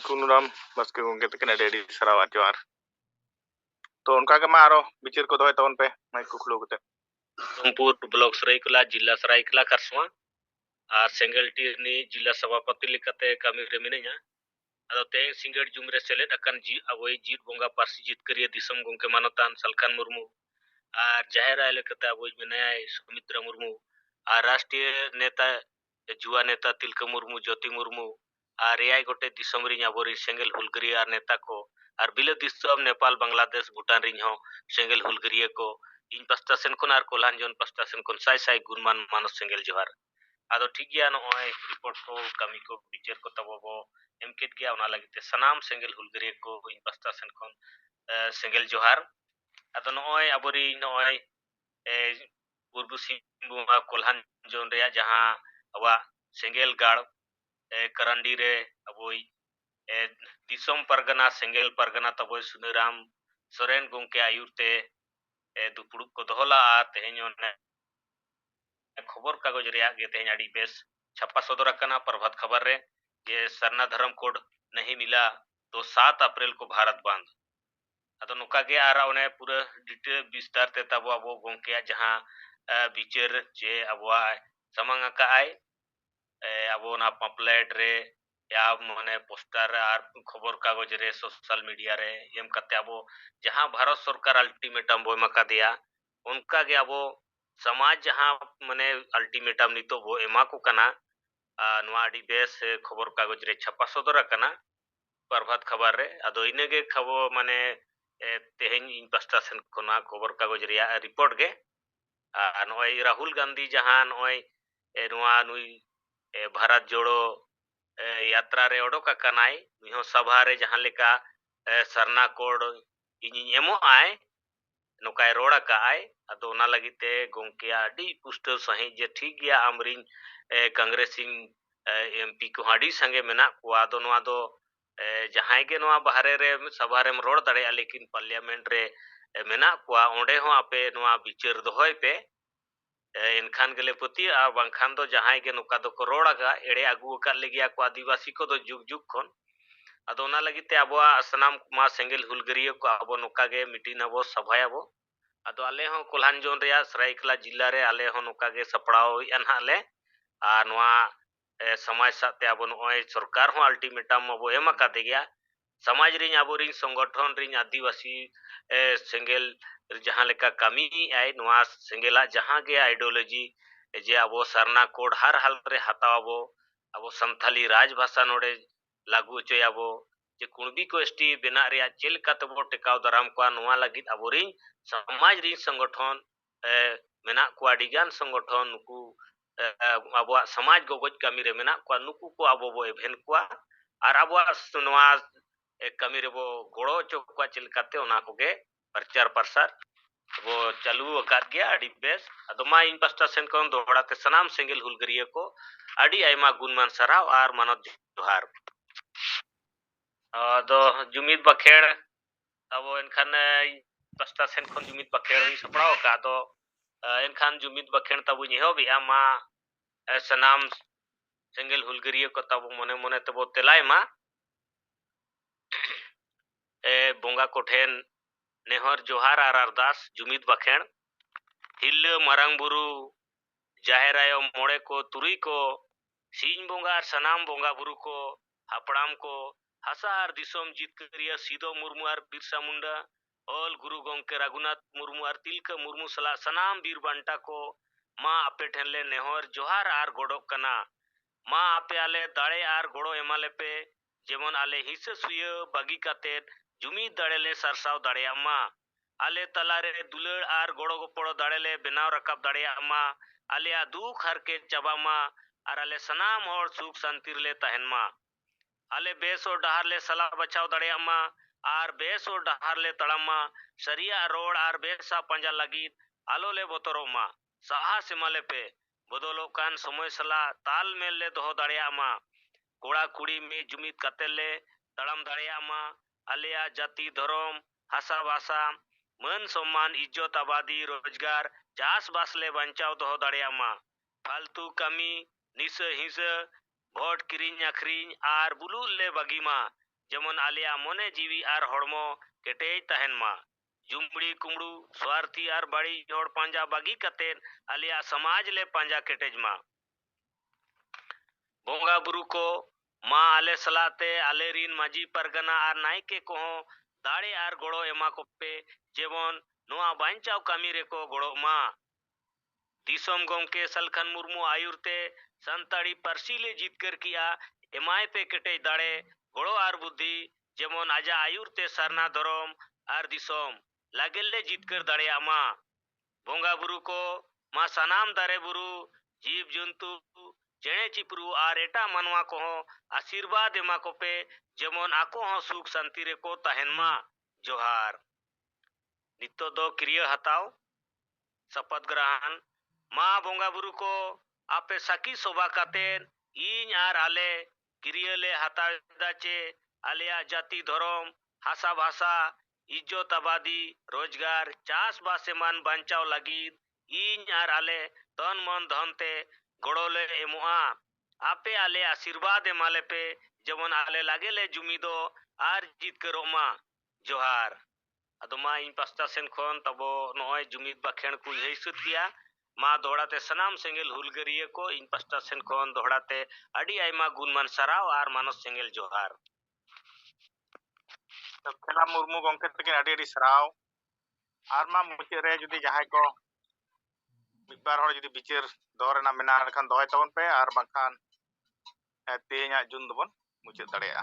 S3: Kunuram baske gongke takin adi sarawat johar. तो उनका के मारो बिचर को दोय तवन पे माइक को खुलो कते
S1: रामपुर ब्लॉक सरायकला जिला सरायकला खरसवा और सेंगल टीरनी जिला सभापति लेकाते कमी रे मिनया अदो ते सिंगड़ जुमरे सेलेद अकन जी अवई जीत बोंगा पारसी जीत करिए दिसम गोंके मानतान सलखान मुर्मू और जाहिर आय लेकाते अवई मिनया सुमित्रा मुर्मू और राष्ट्रीय नेता जुवा नेता तिलका मुर्मू ज्योति मुर्मू और एआई गोटे दिसम रे अबोरी सेंगल हुलगरिया और नेता को और बिल दिसम नेपाल बांग्लादेश भूटान रे हो सेंगल हुलगरिया को इन पस्ता सेन कोन और कोल्हान जोन पस्ता सेन कोन साई साई गुणमान मानस सेंगल जोहार आदो ठीक गया नय रिपोर्ट को कमी को बिचार को तबो एमकेट गया ओना लगिते सनाम सेंगल हुलगरिया को इन पस्ता सेन कोन सेंगल जोहार आदो नय अबोरी नय पूर्व सिंहभूम कोल्हान जोन रे जहां अवा सेंगल गाड़ करंडी रे अबोई दिसम परगना सेंगल परगना तबोय सुनेराम सोरेन गोंके आयुरते दुपुड़ुक को दोहला आ तेहेन खबर कागज रे गे तेहेन आडी बेस छापा सदर करना प्रभात खबर रे ये सरना धर्म कोड नहीं मिला तो 7 अप्रैल को भारत बंद अदो नुका गे आरा ओने पूरा डिटेल विस्तार ते तब अबो गोंके जहां बिचर जे अबवा समंग का आय अबो ना पम्पलेट रे
S8: या माने पोस्टर और खबर कागज रे सोशल मीडिया रे एम कते अब जहां भारत सरकार अल्टीमेटम बो एमा दिया उनका गे अब समाज जहां माने अल्टीमेटम नितो बो एमा को कना नवा आडी बेस खबर कागज रे छापा सदर कना प्रभात खबर रे अदो इनेगे खबर माने तेहेन इन पास्टा सेन खना खबर कागज रिया रिपोर्ट गे नय राहुल गांधी जहां नय नवा नुई भारत जोड़ो यात्रा रे ओडोक कनाय निहो सभा रे जहां लेका सरना कोड इनी एमो आय नोकाय रोड़ा काय अदो ओना लगिते गोंकिया अडी पुस्टर सही जे ठीक गया आमरिन कांग्रेसिन एमपी को अडी संगे मेना को अदो नवा दो जहां के नवा बाहरे रे सभा रे रोड़ दड़े लेकिन पार्लियामेंट रे मेना को ओंडे हो आपे नवा विचार दोहय पे इनखान गेले पति आ बांखान दो जहां के नुका दो को रोड़ागा एड़े आगु का लेगिया को आदिवासी को दो जुग जुग खन अदो ओना लगिते अबवा सनाम मा सेंगेल हुलगरिया को अबो नुका गे मीटिंग अबो सभाय अबो अदो आले हो कोल्हान जोन रिया सरायकला जिला रे आले हो नुका गे सपड़ाव अनहा ले आ नवा समाज साथे अबो नय सरकार हो अल्टीमेटम अबो एमा का देगिया समाज रिन अबो रिन संगठन रिन आदिवासी सेंगेल जहां लेका कमी आय नवा सेंगेला जहां गे आइडियोलॉजी जे अबो सरना कोड हर हाल रे हतावबो अबो संथाली राजभाषा नोडे लागू चोयाबो जे कुणबी को एसटी बेना रे चेल कातबो टेकाव दराम को नवा लगित अबो रिन समाज रिन संगठन मेना को अडिगान संगठन नुकु अबो समाज गोगोज कमी रे मेना को नुकु को अबो बो एभेन को आर अबो नवा कमी रे बो गोड़ो चोक चेल काते ओना कोगे प्रचार प्रसार वो चालू अकाद गया अड़ी बेस अदो मा इन पास्टा सेन कोन दोड़ाते सनाम सेंगेल हुलगरिया को अड़ी आयमा गुणमान सराव आर मानव जोहार अदो जुमिद बखेड़ अब एनखान पास्टा सेन खन जुमिद बखेड़ सपड़ाव का दो एनखान जुमिद बखेड़ तबु निहो बिया मा सनाम सेंगेल हुलगरिया को तबु मने मने तबो तेलाय मा बोंगा कोठेन नेहर जोहार आर अरदास जुमिद बखेड़ हिल मारांग बुरु जाहेर आयो मोड़े को तुरी को सीन बोंगा सनाम बोंगा बुरु को हापड़ाम को हसा आर दिसोम जितकरिया सीधो मुर्मू आर बिरसा मुंडा ऑल गुरु गोंके रघुनाथ मुर्मू आर तिलका मुर्मू सला सनाम बीर बांटा को मा आपे ठेनले नेहर जोहार आर गोडोक कना मा आपे आले दाड़े आर गोड़ो एमाले पे जेमन आले हिस्से सुय बागी काते जुमिद दाड़ेले सरसाव दाड़ेया मा आले तलारे दुलड़ आर गोड़ो गोपड़ो दाड़ेले बेनाव रकाब दाड़ेया मा आले दुख हरके चाबा मा आर आले सनाम होड़ सुख शांति ले तहन मा आले बेस और डहार ले सला बचाव दाड़ेया मा आर बेस और डहार ले तड़म मा सरिया रोड आर बेसा पंजा लगित आलो ले बोतरो मा साहा सिमाले पे बदलो कान समय सला ताल मेल ले दोहो दाड़ेया मा कोड़ा कुड़ी में जुमिद कतेले तड़म दाड़ेया मा आलिया जाति धर्म हासा भाषा मन सम्मान इज्जत आबादी रोजगार चास बास ले बंचाव दोहो दाड़ेया मा फालतू कमी निस हिस भोट किरिंग अखरिंग आर बुलुल ले बगी मा जेमन आलिया मोने जीवी आर हड़मो केटेज तहन मा जुमड़ी कुमड़ू स्वार्थी आर बड़ी जोड़ पांजा बगी कतेन आलिया समाज ले पांजा केटेज मा बोंगा बुरु को मा आले सलाते आले रिन माजी परगना आर नायके को दाड़े आर गोड़ो एमा को पे जेमन नोआ बांचाव कामी रे को गोड़ो मा दिसोम गोंके सलखन मुर्मू आयुरते संताड़ी परसी ले जीतकर किया एमाय पे केटे दाड़े गोड़ो आर बुद्धि जेमन आजा आयुरते सरना धरम आर दिसोम लागेले जीतकर दाड़े आमा बोंगा बुरु को मा सनाम दारे बुरु जीव जंतु चेणे चिपरू आर एटा मनवा को आशीर्वाद एमा को पे जेमन आको हो सुख शांति रे को तहन मा जोहार नितो दो क्रिया हताओ शपथ ग्रहण मा बोंगा बुरु को आपे सकी शोभा कातेन इन आर आले क्रिया ले हतादा चे आलिया जाति धर्म हासा भाषा इज्जत आबादी रोजगार चास बासे मन बंचाव लगी इन आर आले तन मन धन ते गोड़ोले एमुआ आपे आले आशीर्वाद एमाले पे जेमन आले लागेले जुमिदो आर जीत करो मा जोहार अदो मा इन पास्ता सेन खन तबो नय जुमिद बाखेण को हेसुत गया मा दोहड़ाते सनाम सेंगेल हुलगरिया को इन पास्टा सेन खन दोहड़ाते अड़ी आयमा गुणमान सराव आर मानस सेंगेल जोहार
S3: खेला मुर्मू गंके तकिन अड़ी सराव आर मा मुचे रे जुदी जहां को मिबार हर जुदी बिचार दो रेना मेना खान दोय तबन पे आर बांखान तेहेኛ जुन दबन मुचे दड़ेया।